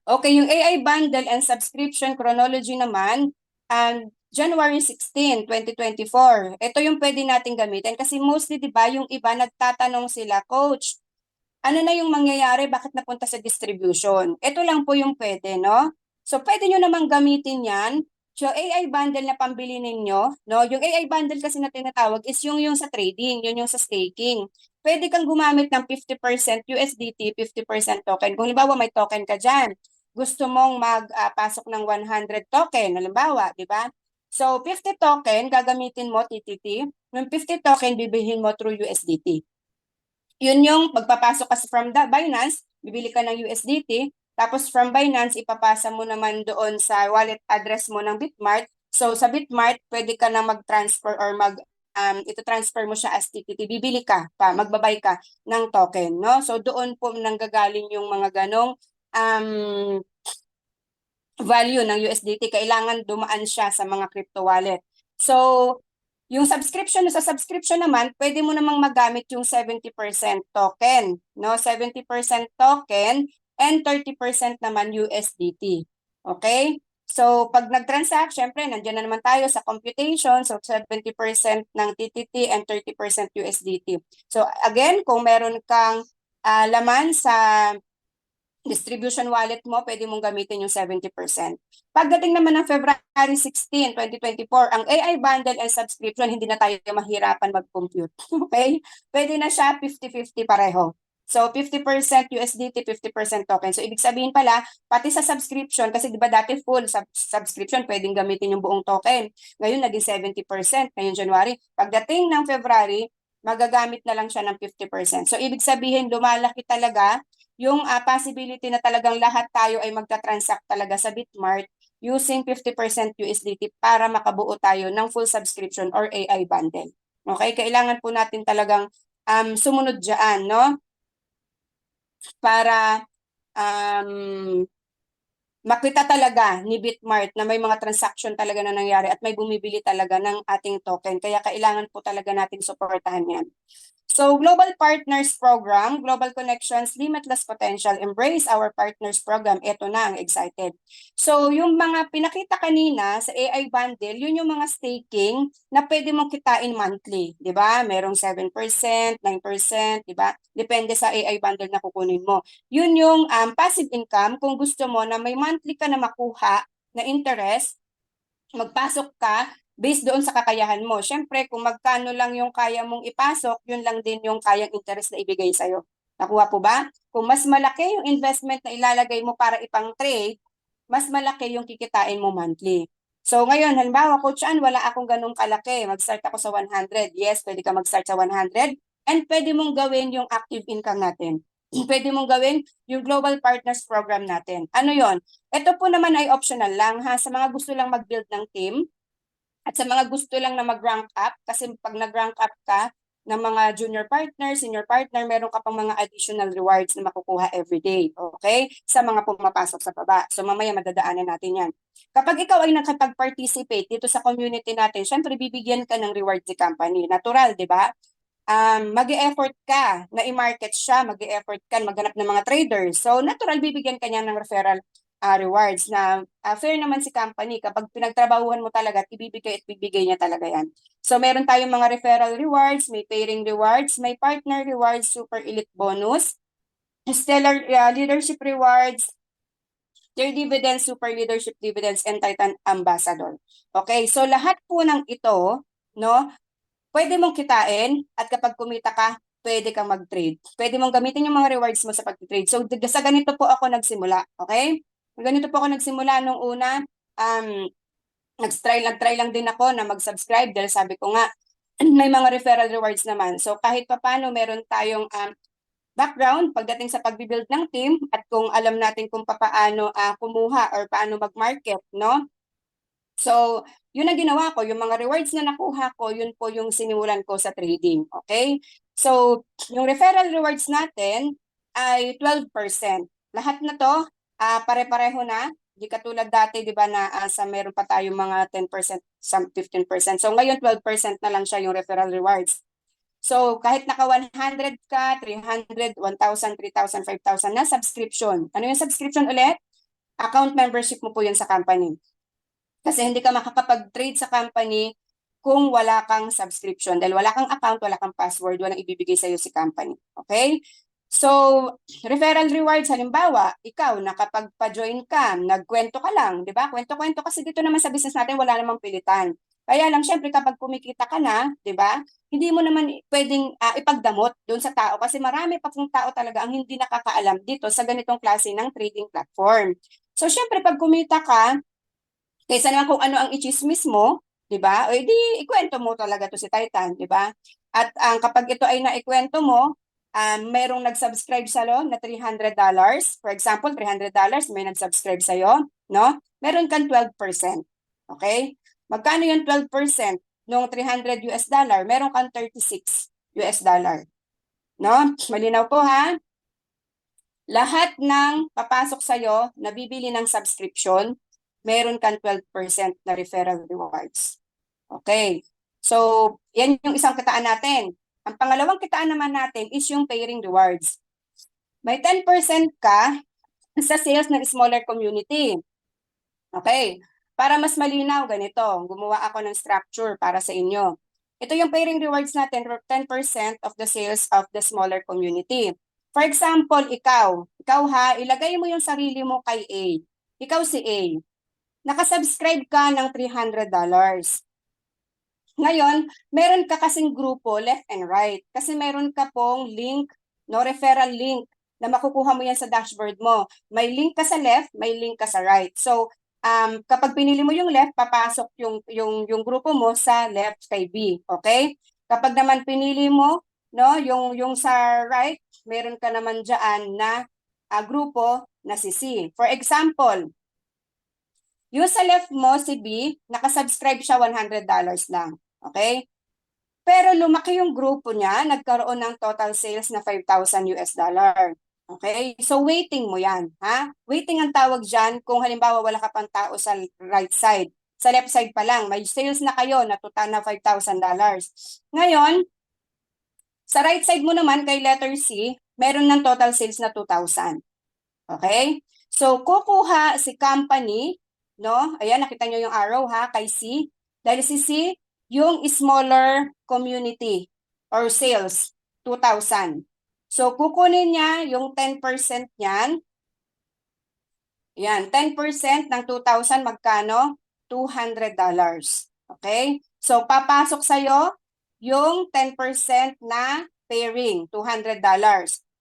Okay, yung AI bundle and subscription chronology naman, January 16, 2024. Ito yung pwede natin gamitin kasi mostly, di ba, yung iba nagtatanong sila, Coach, ano na yung mangyayari? Bakit napunta sa distribution? Ito lang po yung pwede, no? So, pwede nyo namang gamitin yan. So, AI bundle na pambili ninyo, no? Yung AI bundle kasi na tinatawag is yung sa trading, yung sa staking. Pwede kang gumamit ng 50% USDT, 50% token. Kung halimbawa may token ka dyan, gusto mong magpasok ng 100 token, halimbawa, di ba? So, 50 token, gagamitin mo TTT. Yung 50 token, bibilhin mo through USDT. Yun yung pagpapasok kasi from the Binance, bibili ka ng USDT, tapos from Binance, ipapasa mo naman doon sa wallet address mo ng Bitmart. So, sa Bitmart, pwede ka na mag-transfer or ito-transfer mo siya as TTT. Bibili ka pa, magbabay ka ng token, no? So, doon po nanggagaling yung mga ganong value ng USDT. Kailangan dumaan siya sa mga crypto wallet. So, yung sa subscription naman, pwede mo namang magamit yung 70% token, no? 70% token and 30% naman USDT. Okay? So, pag nag-transact, syempre, nandiyan na naman tayo sa computation. So, 70% ng TTT and 30% USDT. So, again, kung meron kang laman sa distribution wallet mo, pwede mong gamitin yung 70%. Pagdating naman ng February 16, 2024, ang AI bundle and subscription, hindi na tayo mahirapan mag-compute. Okay? Pwede na siya 50-50 pareho. So, 50% USDT, 50% token. So, ibig sabihin pala, pati sa subscription, kasi di ba dati full subscription, pwedeng gamitin yung buong token. Ngayon, naging 70%, ngayon January. Pagdating ng February, magagamit na lang siya ng 50%. So, ibig sabihin, lumalaki talaga yung possibility na talagang lahat tayo ay magta-transact talaga sa Bitmart using 50% USDT para makabuo tayo ng full subscription or AI bundle. Okay? Kailangan po natin talagang sumunod dyan, no? Para makita talaga ni Bitmart na may mga transaction talaga na nangyari at may bumibili talaga ng ating token. Kaya kailangan po talaga natin suportahan yan. So, Global Partners Program, Global Connections, Limitless Potential, Embrace Our Partners Program. Ito na, ang excited. So, yung mga pinakita kanina sa AI bundle, yun yung mga staking na pwede mong kitain monthly. Di ba? Merong 7%, 9%, di ba? Depende sa AI bundle na kukunin mo. Yun yung passive income. Kung gusto mo na may monthly ka na makuha na interest, magpasok ka based doon sa kakayahan mo. Siyempre, kung magkano lang yung kaya mong ipasok, yun lang din yung kayang interest na ibigay sa'yo. Nakuha po ba? Kung mas malaki yung investment na ilalagay mo para ipang trade, mas malaki yung kikitain mo monthly. So ngayon, halimbawa, Coach Ann, wala akong ganung kalaki. Mag-start ako sa 100. Yes, pwede ka mag-start sa 100. And pwede mong gawin yung active income natin. pwede mong gawin yung Global Partners Program natin. Ano yon? Ito po naman ay optional lang ha, sa mga gusto lang mag-build ng team at sa mga gusto lang na mag-rank up, kasi pag nag-rank up ka ng mga junior partner, senior partner, meron ka pang mga additional rewards na makukuha every day, okay? Sa mga pumapasok sa baba. So mamaya madadaanan natin yan. Kapag ikaw ay nakapag-participate dito sa community natin, syempre bibigyan ka ng reward si company. Natural, di ba? Mag-e-effort ka na i-market siya, mag-e-effort ka maghanap ng mga traders. So, natural, bibigyan ka niya ng referral rewards na fair naman si company. Kapag pinagtrabahuhan mo talaga at ibibigay niya talaga yan. So, meron tayong mga referral rewards, may pairing rewards, may partner rewards, super elite bonus, stellar leadership rewards, tier dividends, super leadership dividends, and Titan Ambassador. Okay, so lahat po ng ito, no, pwede mong kitain at kapag kumita ka, pwede kang mag-trade. Pwede mong gamitin yung mga rewards mo sa pag-trade. So, sa ganito po ako nagsimula, okay? Ganito po ako nagsimula nung una. Nag-try lang din ako na mag-subscribe dahil sabi ko nga, may mga referral rewards naman. So, kahit papano meron tayong background pagdating sa pag-build ng team at kung alam natin kung paano kumuha or paano mag-market, no? So, yun ang ginawa ko. Yung mga rewards na nakuha ko, yun po yung sinimulan ko sa trading. Okay? So, yung referral rewards natin ay 12%. Lahat na to, pare-pareho na. Di katulad dati, di ba, na sa meron pa tayong mga 10%, some 15%. So, ngayon 12% na lang siya yung referral rewards. So, kahit naka 100 ka, 300, 1,000, 3,000, 5,000 na subscription. Ano yung subscription ulit? Account membership mo po yun sa company. Kasi hindi ka makakapag-trade sa company kung wala kang subscription. Dahil wala kang account, wala kang password, walang ibibigay sa'yo si company. Okay? So, referral rewards, halimbawa, ikaw, nakapagpa-join ka, nagkwento ka lang, di ba? Kwento-kwento kasi dito naman sa business natin, wala namang pilitan. Kaya lang, syempre, kapag kumikita ka na, di ba? Hindi mo naman pwedeng ipagdamot doon sa tao kasi marami pa pong tao talaga ang hindi nakakaalam dito sa ganitong klase ng trading platform. So, syempre, pag kumita ka, kaysa naman kung ano ang ichismis mo, 'di ba? O edi ikwento mo talaga to si Titan, 'di ba? At kapag ito ay naikwento mo, merong nag-subscribe sa na $300. For example, $300 may nag-subscribe sa iyo, no? Meron kang 12%. Okay? Magkano yung 12% nung $300? Meron kang $36. No? Malinaw po ha? Lahat ng papasok sa iyo na bibili ng subscription, meron kang 12% na referral rewards. Okay. So, yan yung isang kitaan natin. Ang pangalawang kitaan naman natin is yung pairing rewards. May 10% ka sa sales ng smaller community. Okay. Para mas malinaw, ganito. Gumawa ako ng structure para sa inyo. Ito yung pairing rewards natin, 10% of the sales of the smaller community. For example, ikaw ha, ilagay mo yung sarili mo kay A. Ikaw si A. Nakasubscribe ka ng $300. Ngayon, meron ka kasing grupo left and right. Kasi meron ka pong link, no, referral link na makukuha mo yan sa dashboard mo. May link ka sa left, may link ka sa right. So, kapag pinili mo yung left, papasok yung grupo mo sa left kay B. Okay? Kapag naman pinili mo, no, yung sa right, meron ka naman dyan na grupo na si C. For example, yung sa left mo, si B, nakasubscribe siya $100 lang. Okay? Pero lumaki yung grupo niya, nagkaroon ng total sales na $5,000. Okay? So waiting mo yan. Ha? Waiting ang tawag dyan kung halimbawa wala ka pang tao sa right side. Sa left side pa lang, may sales na kayo na total na $5,000. Ngayon, sa right side mo naman kay letter C, meron ng total sales na 2,000. Okay? So, kukuha si company, no? Ayan, nakita nyo yung arrow ha, kay C. Dahil si C, yung smaller community or sales, 2,000. So, kukunin niya yung 10% niyan. Yan, 10% ng 2,000, magkano? $200. Okay? So, papasok sa'yo yung 10% na pairing, $200.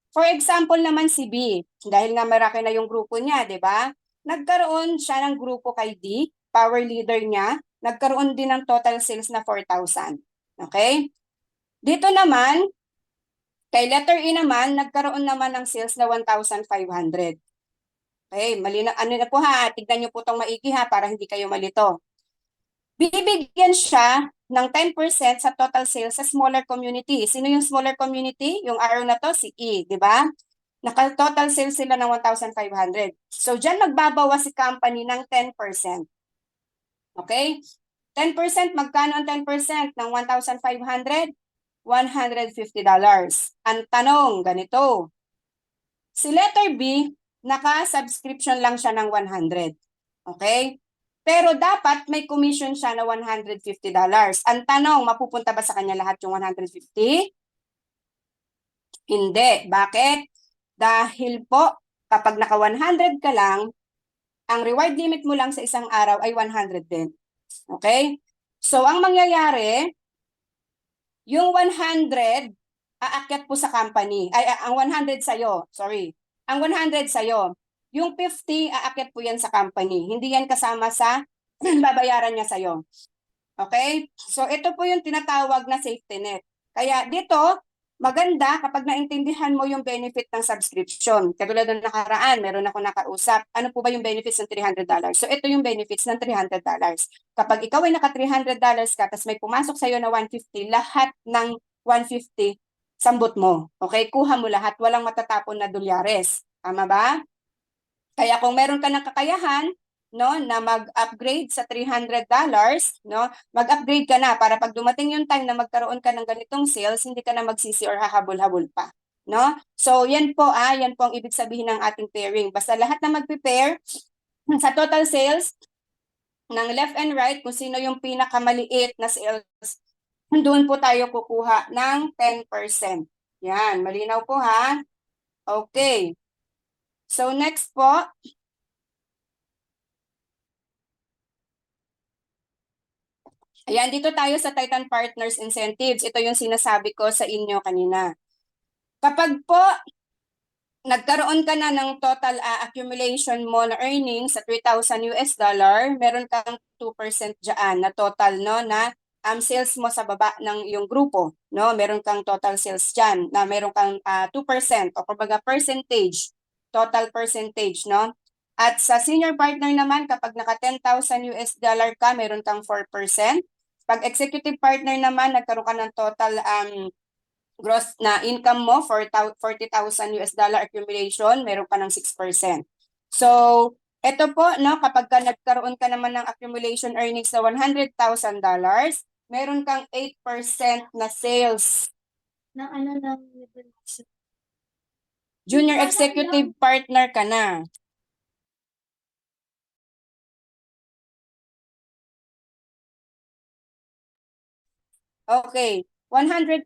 For example naman si B, dahil nga maraki na yung grupo niya, di ba? Nagkaroon siya ng grupo kay D, power leader niya, nagkaroon din ng total sales na 4,000. Okay? Dito naman, Kay letter E naman, nagkaroon naman ng sales na 1,500. Okay, mali na, ano na po ha, tignan nyo po itong maigi ha, para hindi kayo malito. Bibigyan siya ng 10% sa total sales sa smaller community. Sino yung smaller community? Yung arrow na to, si E, di ba? Naka-total sales sila ng 1,500. So, dyan magbabawas si company ng 10%. Okay? 10%, magkano ang 10% ng 1,500? $150. Ang tanong, ganito. Si letter B, naka-subscription lang siya ng 100. Okay? Pero dapat may commission siya na $150. Ang tanong, mapupunta ba sa kanya lahat yung 150? Hindi. Bakit? Dahil po, kapag naka 100 ka lang, ang reward limit mo lang sa isang araw ay 100 din. Okay? So, ang mangyayari, yung 100, aakyat po sa company. Ay, ang 100 sa'yo, sorry. Ang 100 sa'yo. Yung 50, aakyat po yan sa company. Hindi yan kasama sa babayaran niya sa'yo. Okay? So, ito po yung tinatawag na safety net. Kaya dito, maganda kapag naintindihan mo yung benefit ng subscription. Katulad ng nakaraan, meron ako nakausap. Ano po ba yung benefits ng $300? So, ito yung benefits ng $300. Kapag ikaw ay naka $300 ka, tapos may pumasok sa'yo na 150, lahat ng 150, sambot mo. Okay? Kuha mo lahat. Walang matatapon na dolyares. Tama ba? Kaya kung meron ka ng kakayahan, no, na mag-upgrade sa $300, no, mag-upgrade ka na para pag dumating yung time na magkaroon ka ng ganitong sales, hindi ka na magsisi or hahabol-habol pa, no? So, yan po yan po ang ibig sabihin ng ating pairing. Basta lahat na mag-prepare sa total sales ng left and right, kung sino yung pinakamaliit na sales, doon po tayo kukuha ng 10%. Yan, malinaw po ha? Okay. So, next po, ayan, dito tayo sa Titan Partners Incentives. Ito yung sinasabi ko sa inyo kanina. Kapag po nagkaroon ka na ng total accumulation mo na earnings sa $3,000, meron kang 2% dyan na total, no, na sales mo sa baba ng iyong grupo, no? Meron kang total sales dyan na meron kang 2% o kumbaga percentage, total percentage, no? At sa senior partner naman, kapag naka $10,000 ka, meron kang 4%. Pag executive partner naman, nagkaroon ka ng total gross na income mo for $40,000 accumulation, meron ka ng 6%. So, ito po, no, kapag nagkaroon ka naman ng accumulation earnings na $100,000, meron kang 8% na sales. ng ano ng Junior executive partner ka na. Okay. $100,000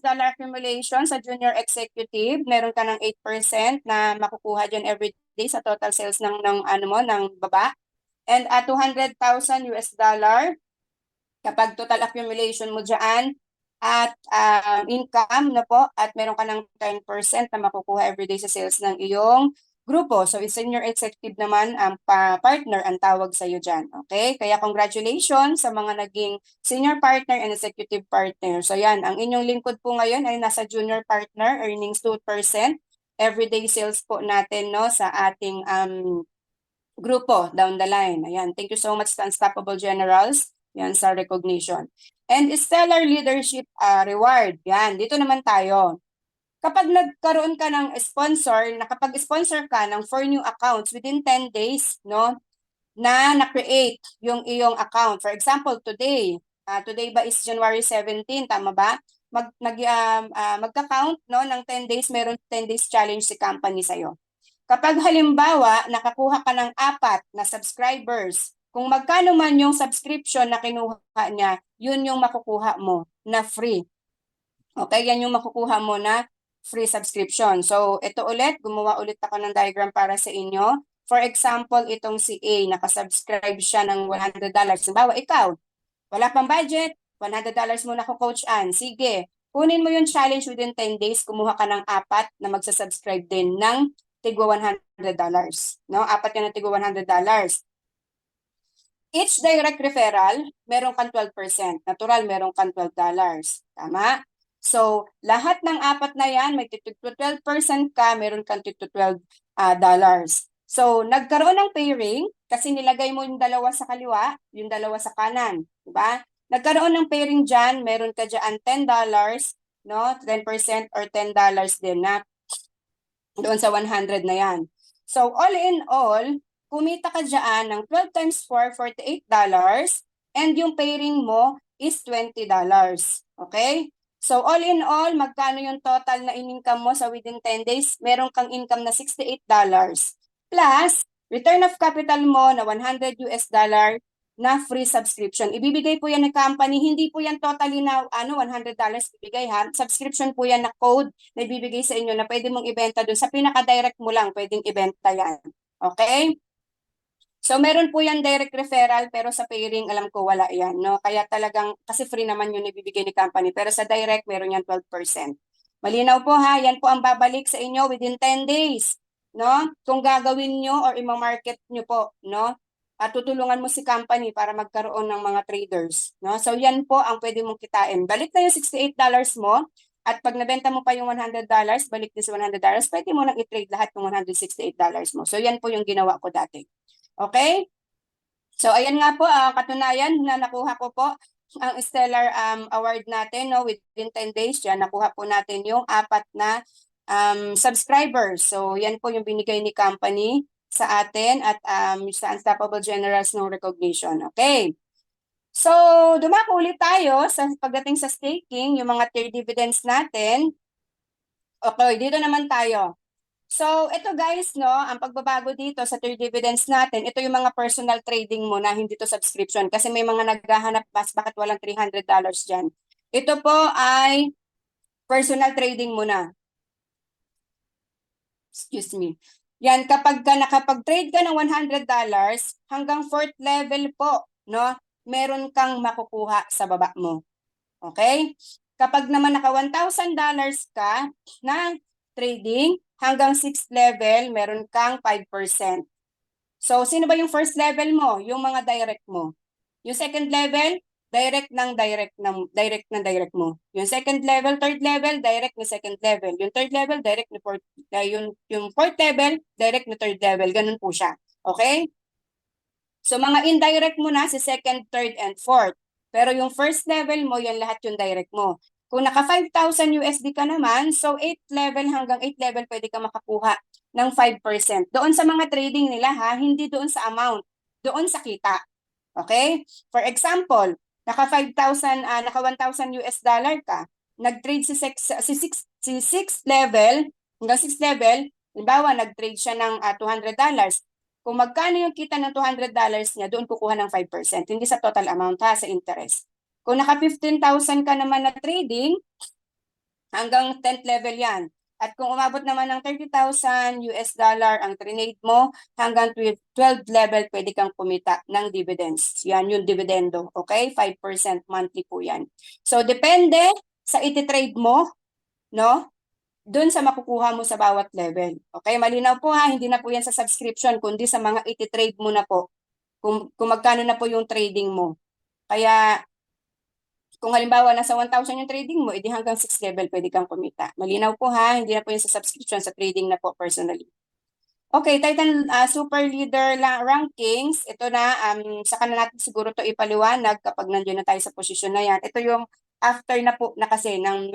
accumulation sa junior executive, meron ka ng 8% na makukuha dyan every day sa total sales ng ano mo, ng baba. And at $200,000 kapag total accumulation mo dyan at income na po at meron ka ng 10% na makukuha everyday sa sales ng iyong grupo. So, senior executive naman ang partner ang tawag sa iyo dyan. Okay? Kaya congratulations sa mga naging senior partner and executive partner. So, yan. Ang inyong lingkod po ngayon ay nasa junior partner, earnings 2%. Everyday sales po natin, no, sa ating grupo down the line. Ayan. Thank you so much to Unstoppable Generals. Yan sa recognition. And stellar leadership reward. Yan. Dito naman tayo. Kapag nagkaroon ka ng sponsor, nakapag-sponsor ka ng 4 new accounts within 10 days, no, na-create yung iyong account. For example, today ba is January 17, tama ba? Magka-count, no, ng 10 days, meron 10 days challenge si company sa'yo. Kapag halimbawa, nakakuha ka ng 4 na subscribers, kung magkano man yung subscription na kinuha niya, yun yung makukuha mo na free. Okay, yan yung makukuha mo na free subscription. So, ito ulit, gumawa ulit ako ng diagram para sa inyo. For example, itong si A, nakasubscribe siya ng $100. Halimbawa, ikaw, wala pang budget, $100 mo na ko, Coach Ann. Sige, kunin mo yung challenge within 10 days, kumuha ka ng 4 na magsasubscribe din ng tigwa $100. No? 4 ka ng tigwa $100. Each direct referral, meron kang 12%. Natural, meron kang $12. Tama? So, lahat ng apat na yan, may 12% ka, meron kang $12 dollars. So, nagkaroon ng pairing kasi nilagay mo yung dalawa sa kaliwa, yung dalawa sa kanan, di ba? Nagkaroon ng pairing dyan, meron ka dyan $10, no? 10% or $10 din na doon sa 100 na yan. So, all in all, kumita ka dyan ng 12 times 4, $48, and yung pairing mo is $20. Okay? So, all in all, magkano yung total na in-income mo sa within 10 days? Meron kang income na $68. Plus, return of capital mo na $100 na free subscription. Ibibigay po yan ng company, hindi po yan totally na $100 ibigay ha. Subscription po yan na code na ibibigay sa inyo na pwede mong ibenta doon. Sa pinaka-direct mo lang, pwedeng ibenta yan. Okay? So, meron po yan direct referral, pero sa pairing, alam ko wala yan. No? Kaya talagang, kasi free naman yun ibibigay ni company. Pero sa direct, meron yan 12%. Malinaw po ha, yan po ang babalik sa inyo within 10 days. No? Kung gagawin nyo or ima-market nyo po, no? At tutulungan mo si company para magkaroon ng mga traders. No? So, yan po ang pwede mong kitain. Balik na yung $68 mo. At pag nabenta mo pa yung $100, balik din sa $100, pwede mo nang i-trade lahat ng $168 mo. So, yan po yung ginawa ko dati. Okay? So, ayan nga po, katunayan na nakuha ko po ang Stellar Award natin, no, within 10 days. Yan, nakuha po natin yung apat na subscribers. So, yan po yung binigay ni company sa atin at sa Unstoppable Generals ng recognition. Okay. So, dumako ulit tayo sa pagdating sa staking, yung mga tier dividends natin. Okay, dito naman tayo. So, ito guys, no, ang pagbabago dito sa tier dividends natin, ito yung mga personal trading mo na hindi to subscription kasi may mga naghahanap pas bakit walang $300 dyan. Ito po ay personal trading mo na. Excuse me. Yan, kapag ka nakapag-trade ka ng $100, hanggang 4th level po, no, meron kang makukuha sa baba mo. Okay? Kapag naman naka $1,000 ka na trading, hanggang 6th level, meron kang 5%. So, sino ba yung first level mo? Yung mga direct mo. Yung second level, direct mo. Yung second level, third level, direct na second level. Yung third level, direct na fourth. Yung fourth level, direct na third level. Ganun po siya. Okay? So, mga indirect mo na si second, third, and fourth. Pero yung first level mo, yan lahat yung direct mo. Kung naka 5,000 USD ka naman, so 8th level hanggang 8th level pwede ka makakuha ng 5%. Doon sa mga trading nila ha, hindi doon sa amount, doon sa kita. Okay? For example, naka 5,000, naka 1,000 US dollar ka, nag-trade si 6th level, hanggang 6th level, halimbawa nag-trade siya ng $200. Kung magkano yung kita ng $200 niya, doon kukuha ng 5%. Hindi sa total amount ha, sa interest. Kung naka 15,000 ka naman na trading, hanggang 10th level yan. At kung umabot naman ng 30,000 US dollar ang trade mo, hanggang 12th level, pwede kang kumita ng dividends. Yan yung dividendo. Okay? 5% monthly po yan. So, depende sa iti-trade mo, no? Doon sa makukuha mo sa bawat level. Okay? Malinaw po ha, hindi na po yan sa subscription, kundi sa mga iti-trade mo na po. Kung magkano na po yung trading mo. Kaya, kung halimbawa nasa 1,000 yung trading mo, edi hanggang 6 level pwede kang kumita. Malinaw po ha, hindi na po yung sa subscription, sa trading na po personally. Okay, Titan Super Leader Rankings, ito na, saka na natin siguro to ipaliwanag kapag nandiyan na tayo sa posisyon na yan. Ito yung after na po na kasi ng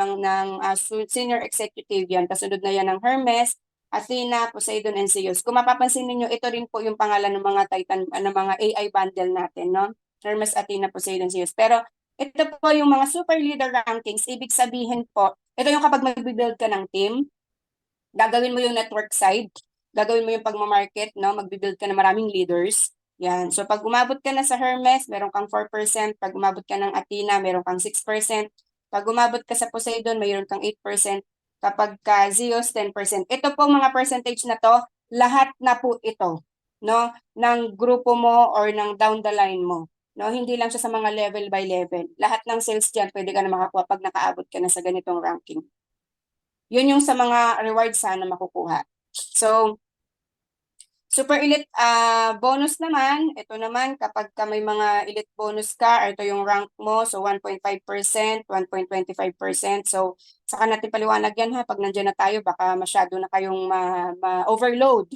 senior executive yan, kasunod na yan ng Hermes, Athena, Poseidon, and Zeus. Kung mapapansin niyo ito rin po yung pangalan ng mga Titan, ng mga AI bundle natin, no? Hermes, Athena, Poseidon, Zeus. Pero ito po yung mga super leader rankings. Ibig sabihin po, ito yung kapag mag-build ka ng team, gagawin mo yung network side, gagawin mo yung pagmamarket, no? Mag-build ka ng maraming leaders. Yan. So pag umabot ka na sa Hermes, meron kang 4%. Pag umabot ka ng Athena, meron kang 6%. Pag umabot ka sa Poseidon, mayroon kang 8%. Kapag ka Zeus, 10%. Ito po mga percentage na to, lahat na po ito, no? Ng grupo mo or ng down the line mo. No, hindi lang siya sa mga level by level. Lahat ng sales diyan pwede ka na makakuha pag nakaabot ka na sa ganitong ranking. Yun yung sa mga rewards sana makukuha. So Super elite bonus naman, ito naman kapag ka may mga elite bonus ka, ito yung rank mo, so 1.5%, 1.25%. So, saka natin paliwanag yan ha, pag nandiyan na tayo, baka masyado na kayong ma-overload.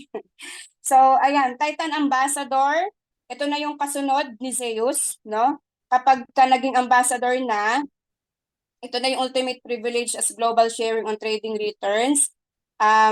So, ayan, Titan Ambassador, ito na yung kasunod ni Zeus, no? Kapag ka naging ambassador na, ito na yung ultimate privilege as global sharing on trading returns.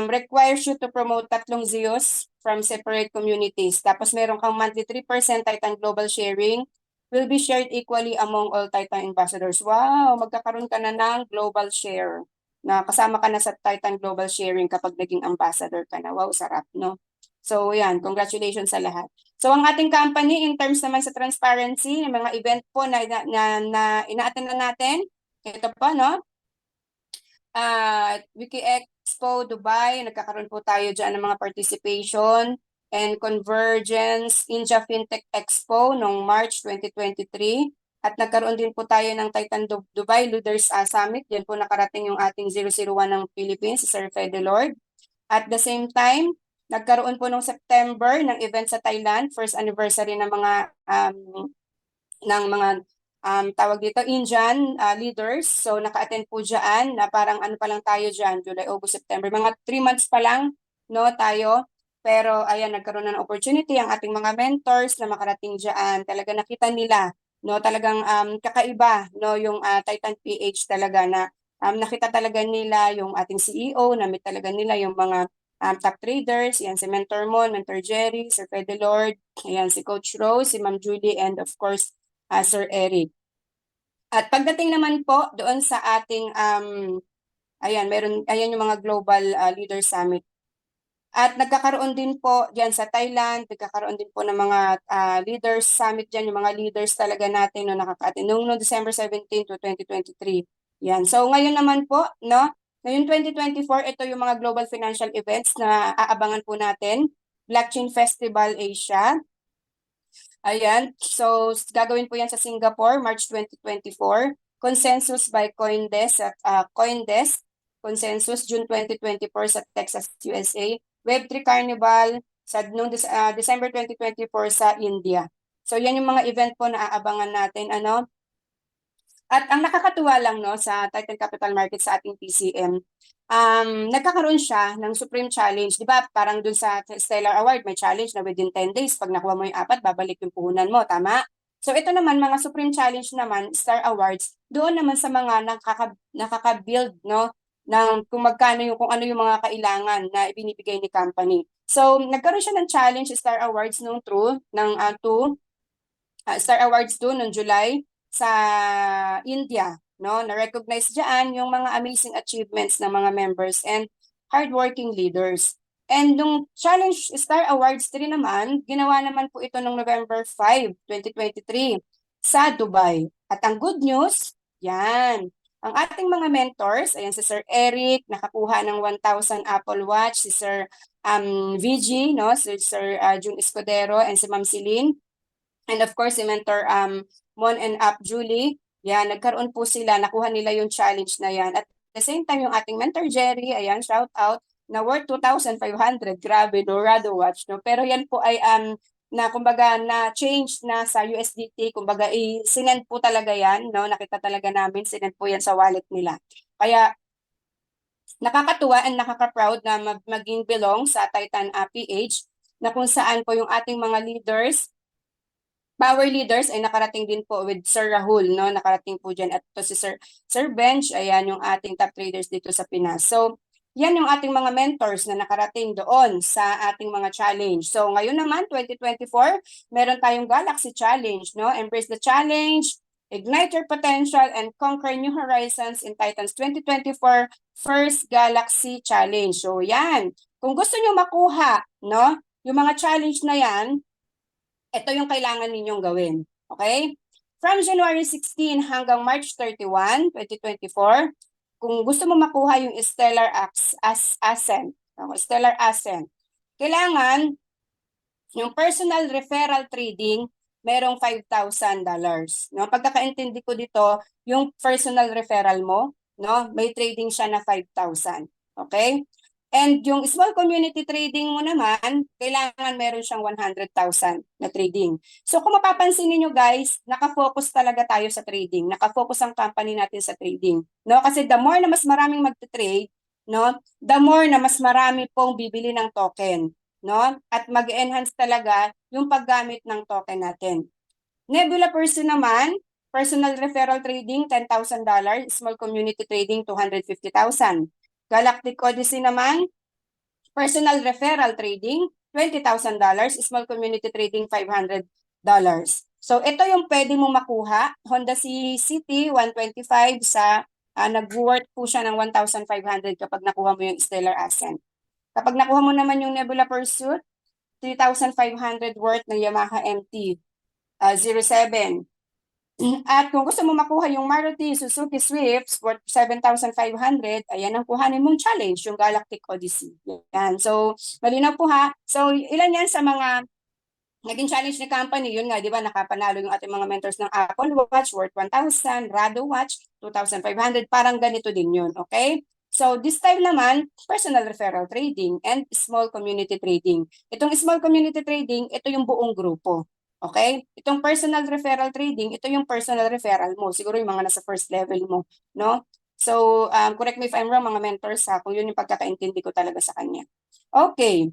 Requires you to promote 3 Zeus from separate communities. Tapos meron kang monthly 3% Titan Global Sharing will be shared equally among all Titan ambassadors. Wow, magkakaroon ka na ng global share. Na kasama ka na sa Titan Global Sharing kapag naging ambassador ka na. Wow, sarap, no? So, yan, congratulations sa lahat. So, ang ating company, in terms naman sa transparency, ng mga event po na ina-attend na natin, ito po, no? Wiki Expo Dubai, nagkakaroon po tayo dyan ng mga participation and Convergence India FinTech Expo noong March 2023. At nagkaroon din po tayo ng Titan Dubai Leaders Summit. Diyan po nakarating yung ating 001 ng Philippines, si Sir Fede Lord. At the same time, nagkaroon po noong September ng event sa Thailand, first anniversary ng mga tawag dito, Indian leaders. So, naka-attend po dyan na parang ano pa lang tayo dyan, July, August, September. Mga 3 months pa lang, no, tayo. Pero, ayan, nagkaroon na ng opportunity ang ating mga mentors na makarating dyan. Talaga nakita nila, no, talagang kakaiba, no, yung Titan PH talaga na nakita talaga nila yung ating CEO, na talaga nila yung mga top traders, yan si Mentor Mon, Mentor Jerry, Sir Fede Lord, ayan si Coach Rose, si Ma'am Julie, and of course, Sir Eric. At pagdating naman po doon sa ating, ayan yung mga Global Leader Summit. At nagkakaroon din po diyan sa Thailand, nagkakaroon din po ng mga Leaders Summit diyan, yung mga leaders talaga natin no, nakaka-attend noong December 17 to 2023. Yan. So ngayon naman po, no? Ngayon 2024, ito yung mga global financial events na aabangan po natin. Blockchain Festival Asia, ayan. So, gagawin po yan sa Singapore, March 2024. Consensus by Coindesk at Coindesk. Consensus, June 2024 sa Texas, USA. Web3 Carnival sa December 2024 sa India. So, yan yung mga event po na aabangan natin. Ano? At ang nakakatuwa lang no sa Titan Capital Market sa ating PCM, nagkakaroon siya ng Supreme Challenge. Di ba parang dun sa Stellar Award, may challenge na within 10 days, pag nakuha mo yung 4, babalik yung puhunan mo. Tama? So ito naman, mga Supreme Challenge naman, Star Awards, doon naman sa mga nakaka-build no, ng kung ano yung mga kailangan na ibinibigay ni company. So nagkaroon siya ng challenge, Star Awards noong Star Awards 2 noong July sa India, no? Na-recognize diyan yung mga amazing achievements ng mga members and hardworking leaders. And nung Challenge Star Awards 3 naman, ginawa naman po ito noong November 5, 2023 sa Dubai. At ang good news, yan, ang ating mga mentors, ayan si Sir Eric, nakakuha ng 1,000 Apple Watch, si Sir VG, no? Si Sir June Escudero, and si Ma'am Celine. And of course, si Mentor Mon and Up Julie, yan, nagkaroon po sila, nakuha nila yung challenge na yan. At the same time, yung ating Mentor Jerry, ayan, shout out, na worth 2,500. Grabe, Dorado Watch, no? Pero yan po ay, na kumbaga, na change na sa USDT, kumbaga, sinend po talaga yan, no? Nakita talaga namin, sinend po yan sa wallet nila. Kaya, nakakatuwa and nakaka-proud na maging belong sa Titan PH, na kung saan po yung ating mga leaders, power leaders ay nakarating din po with Sir Rahul, no? Nakarating po dyan. At ito si Sir Bench, ayan yung ating top traders dito sa Pinas. So, yan yung ating mga mentors na nakarating doon sa ating mga challenge. So, ngayon naman, 2024, meron tayong Galaxy Challenge, no? Embrace the challenge, ignite your potential, and conquer new horizons in Titans 2024 First Galaxy Challenge. So, yan. Kung gusto nyo makuha, no? Yung mga challenge na yan, ito yung kailangan ninyong gawin. Okay? From January 16 hanggang March 31, 2024, kung gusto mo makuha yung Ascent, Stellar Ascent, kailangan yung personal referral trading, merong $5,000. No? Pagkakaintindi ko dito, yung personal referral mo, no, may trading siya na 5,000. Okay? And yung small community trading mo naman, kailangan meron siyang 100,000 na trading. So kung mapapansin niyo guys, nakafocus talaga tayo sa trading. Nakafocus ang company natin sa trading. No? Kasi the more na mas maraming magte-trade, no, the more na mas marami pong bibili ng token. No? At mag-enhance talaga yung paggamit ng token natin. Nebula person naman, personal referral trading, $10,000. Small community trading, 250,000. Galactic Odyssey naman, personal referral trading, $20,000. Small community trading, $500. So ito yung pwede mong makuha. Honda City 125 sa nag-worth po siya ng 1,500 kapag nakuha mo yung Stellar Ascent. Kapag nakuha mo naman yung Nebula Pursuit, 3,500 worth ng Yamaha MT 07. At kung gusto mo makuha yung Maruti Suzuki Swift worth 7,500, ayan ang kuhanin mong challenge, yung Galactic Odyssey. Yan. So, malinaw po ha. So, ilan yan sa mga naging challenge ni company, yun nga, di ba, nakapanalo yung ating mga mentors ng Apple Watch worth 1,000, Rado Watch 2,500, parang ganito din yun, okay? So, this time naman, personal referral trading and small community trading. Itong small community trading, ito yung buong grupo. Okay? Itong personal referral trading, ito yung personal referral mo. Siguro yung mga nasa first level mo, no? So, correct me if I'm wrong, mga mentors ha, kung yun yung pagkakaintindi ko talaga sa kanya. Okay.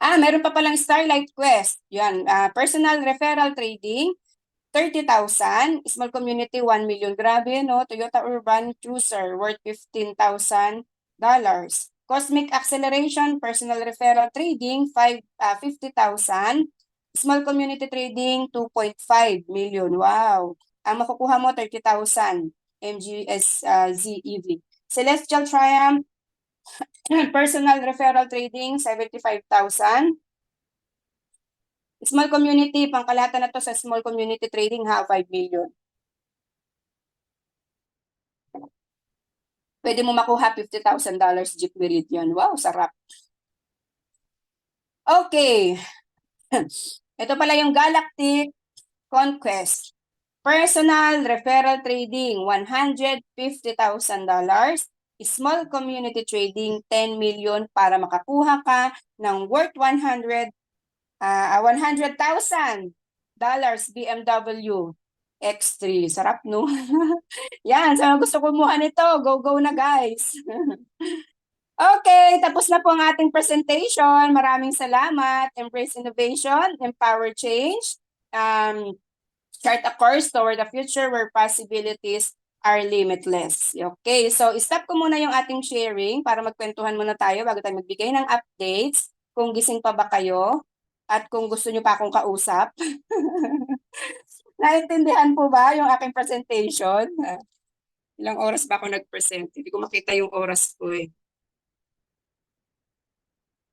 Meron pa palang Starlight Quest. Yan, personal referral trading, 30,000. Small community, 1 million. Grabe, no? Toyota Urban Cruiser, worth $15,000. Cosmic Acceleration, personal referral trading, 50,000. Small community trading, 2.5 million. Wow. Ang makukuha mo, 30,000. MGS ZEV. Celestial Triumph, personal referral trading, 75,000. Small community, pangkalahatan na to sa small community trading ha, 5 million. Pwede mo makuha $50,000 Jeep Meridian. Wow, sarap. Okay. Ito pala yung Galactic Conquest. Personal referral trading, $150,000. Small community trading, 10 million para makakuha ka ng worth 100,000 BMW X3. Sarap, no? Yan, sa gusto kumuha nito, go na guys. Okay, tapos na po ang ating presentation. Maraming salamat. Embrace innovation, empower change, chart a course toward a future where possibilities are limitless. Okay, so stop ko muna yung ating sharing para magkwentuhan muna tayo bago tayo magbigay ng updates. Kung gising pa ba kayo at kung gusto nyo pa akong kausap. Naintindihan po ba yung aking presentation? Ilang oras ba ako nag-present? Hindi ko makita yung oras ko eh.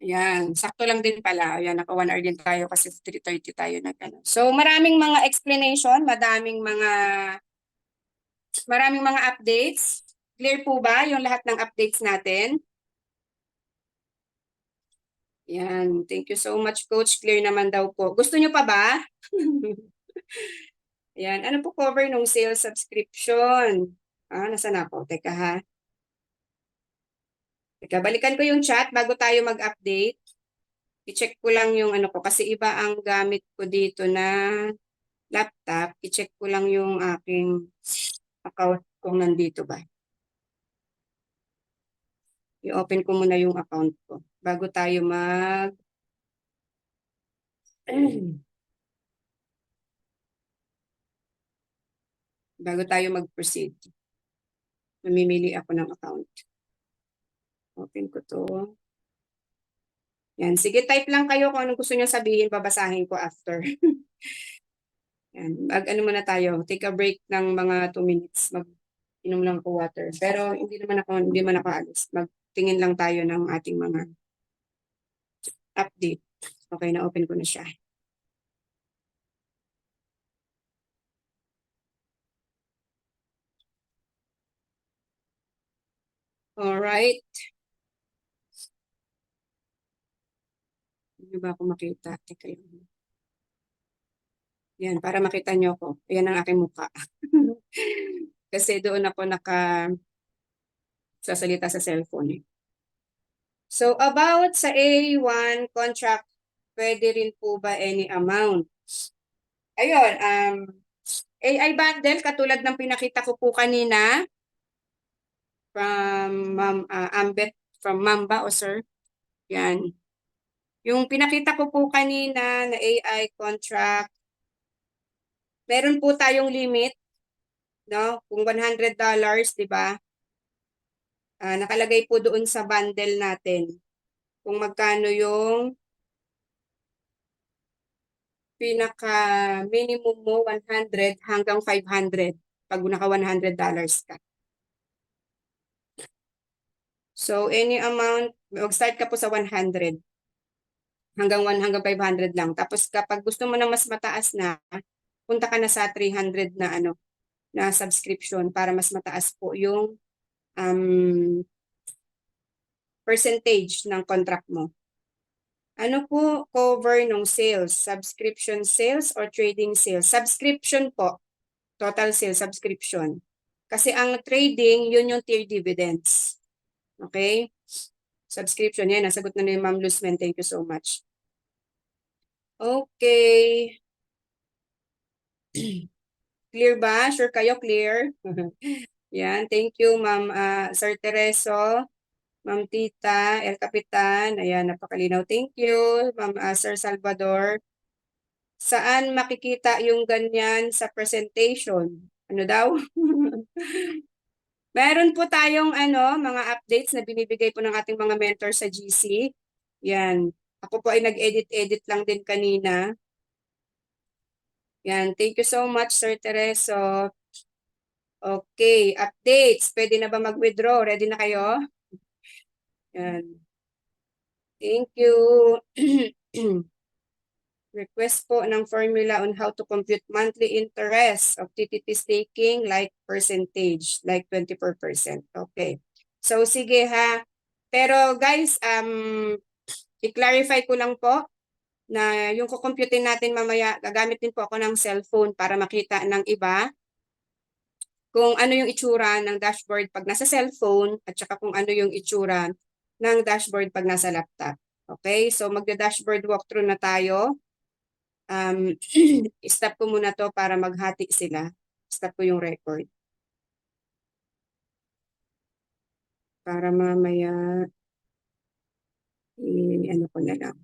Ayan, sakto lang din pala. Ayan, naka 1 hour din tayo kasi 3:30 tayo na gano'n. So maraming mga explanation, maraming mga updates. Clear po ba yung lahat ng updates natin? Yan, thank you so much Coach. Clear naman daw po. Gusto nyo pa ba? Yan, ano po cover nung sales subscription? Nasaan ako? Teka ha. Teka, balikan ko yung chat bago tayo mag-update. I-check ko lang yung ano ko kasi iba ang gamit ko dito na laptop. I-check ko lang yung aking account kung nandito ba. I-open ko muna yung account ko bago tayo mag-proceed. Mamimili ako ng account. Open ko to. Yan. Sige, type lang kayo kung anong gusto niyo sabihin, babasahin ko after. Yan. Ano muna tayo. Take a break ng mga 2 minutes. Mag-inom lang ko water. Pero hindi man ako alis. Magtingin lang tayo ng ating mga update. Okay, na-open ko na siya. Alright. Hindi ba ako makita? Teka lang. Yan, para makita nyo ako. Ayan ang aking mukha. Kasi doon ako sasalita sa cellphone. So about sa A1 contract, pwede rin po ba any amount? Ayun, AI bundle, katulad ng pinakita ko po kanina from Ambet, from Mamba o Sir. Yan. Yung pinakita ko po kanina na AI contract, meron po tayong limit, no? Kung $100, di ba? Nakalagay po doon sa bundle natin kung magkano yung pinaka minimum mo 100 hanggang 500 pag naka $100 ka. So any amount, mag-start ka po sa 100 hanggang 500 lang. Tapos kapag gusto mo ng mas mataas na, punta ka na sa 300 na na subscription para mas mataas po yung percentage ng contract mo. Ano po cover ng sales? Subscription sales or trading sales? Subscription po. Total sales subscription. Kasi ang trading, yun yung tier dividends. Okay? Subscription, yan. Nasagot na ni Ma'am Luzmen. Thank you so much. Okay. Clear ba? Sure kayo, clear? Yan. Thank you, Ma'am Sir Tereso. Ma'am Tita, El Capitan. Ayan, napakalinaw. Thank you, Ma'am Sir Salvador. Saan makikita yung ganyan sa presentation? Ano daw? Meron po tayong mga updates na binibigay po ng ating mga mentor sa GC. Yan. Ako po ay nag-edit-edit lang din kanina. Yan. Thank you so much, Sir Tereso. Okay. Updates. Pwede na ba mag-withdraw? Ready na kayo? Yan. Thank you. Request po ng formula on how to compute monthly interest of TTT staking like percentage, like 24%. Okay. So, sige ha. Pero guys, i-clarify ko lang po na yung kukumputin natin mamaya, gagamit din po ako ng cellphone para makita ng iba kung ano yung itsura ng dashboard pag nasa cellphone at saka kung ano yung itsura ng dashboard pag nasa laptop. Okay? So, magda-dashboard walkthrough na tayo. Stop ko muna to para maghati sila. Stop ko yung record. Para mamaya, ano ko na lang.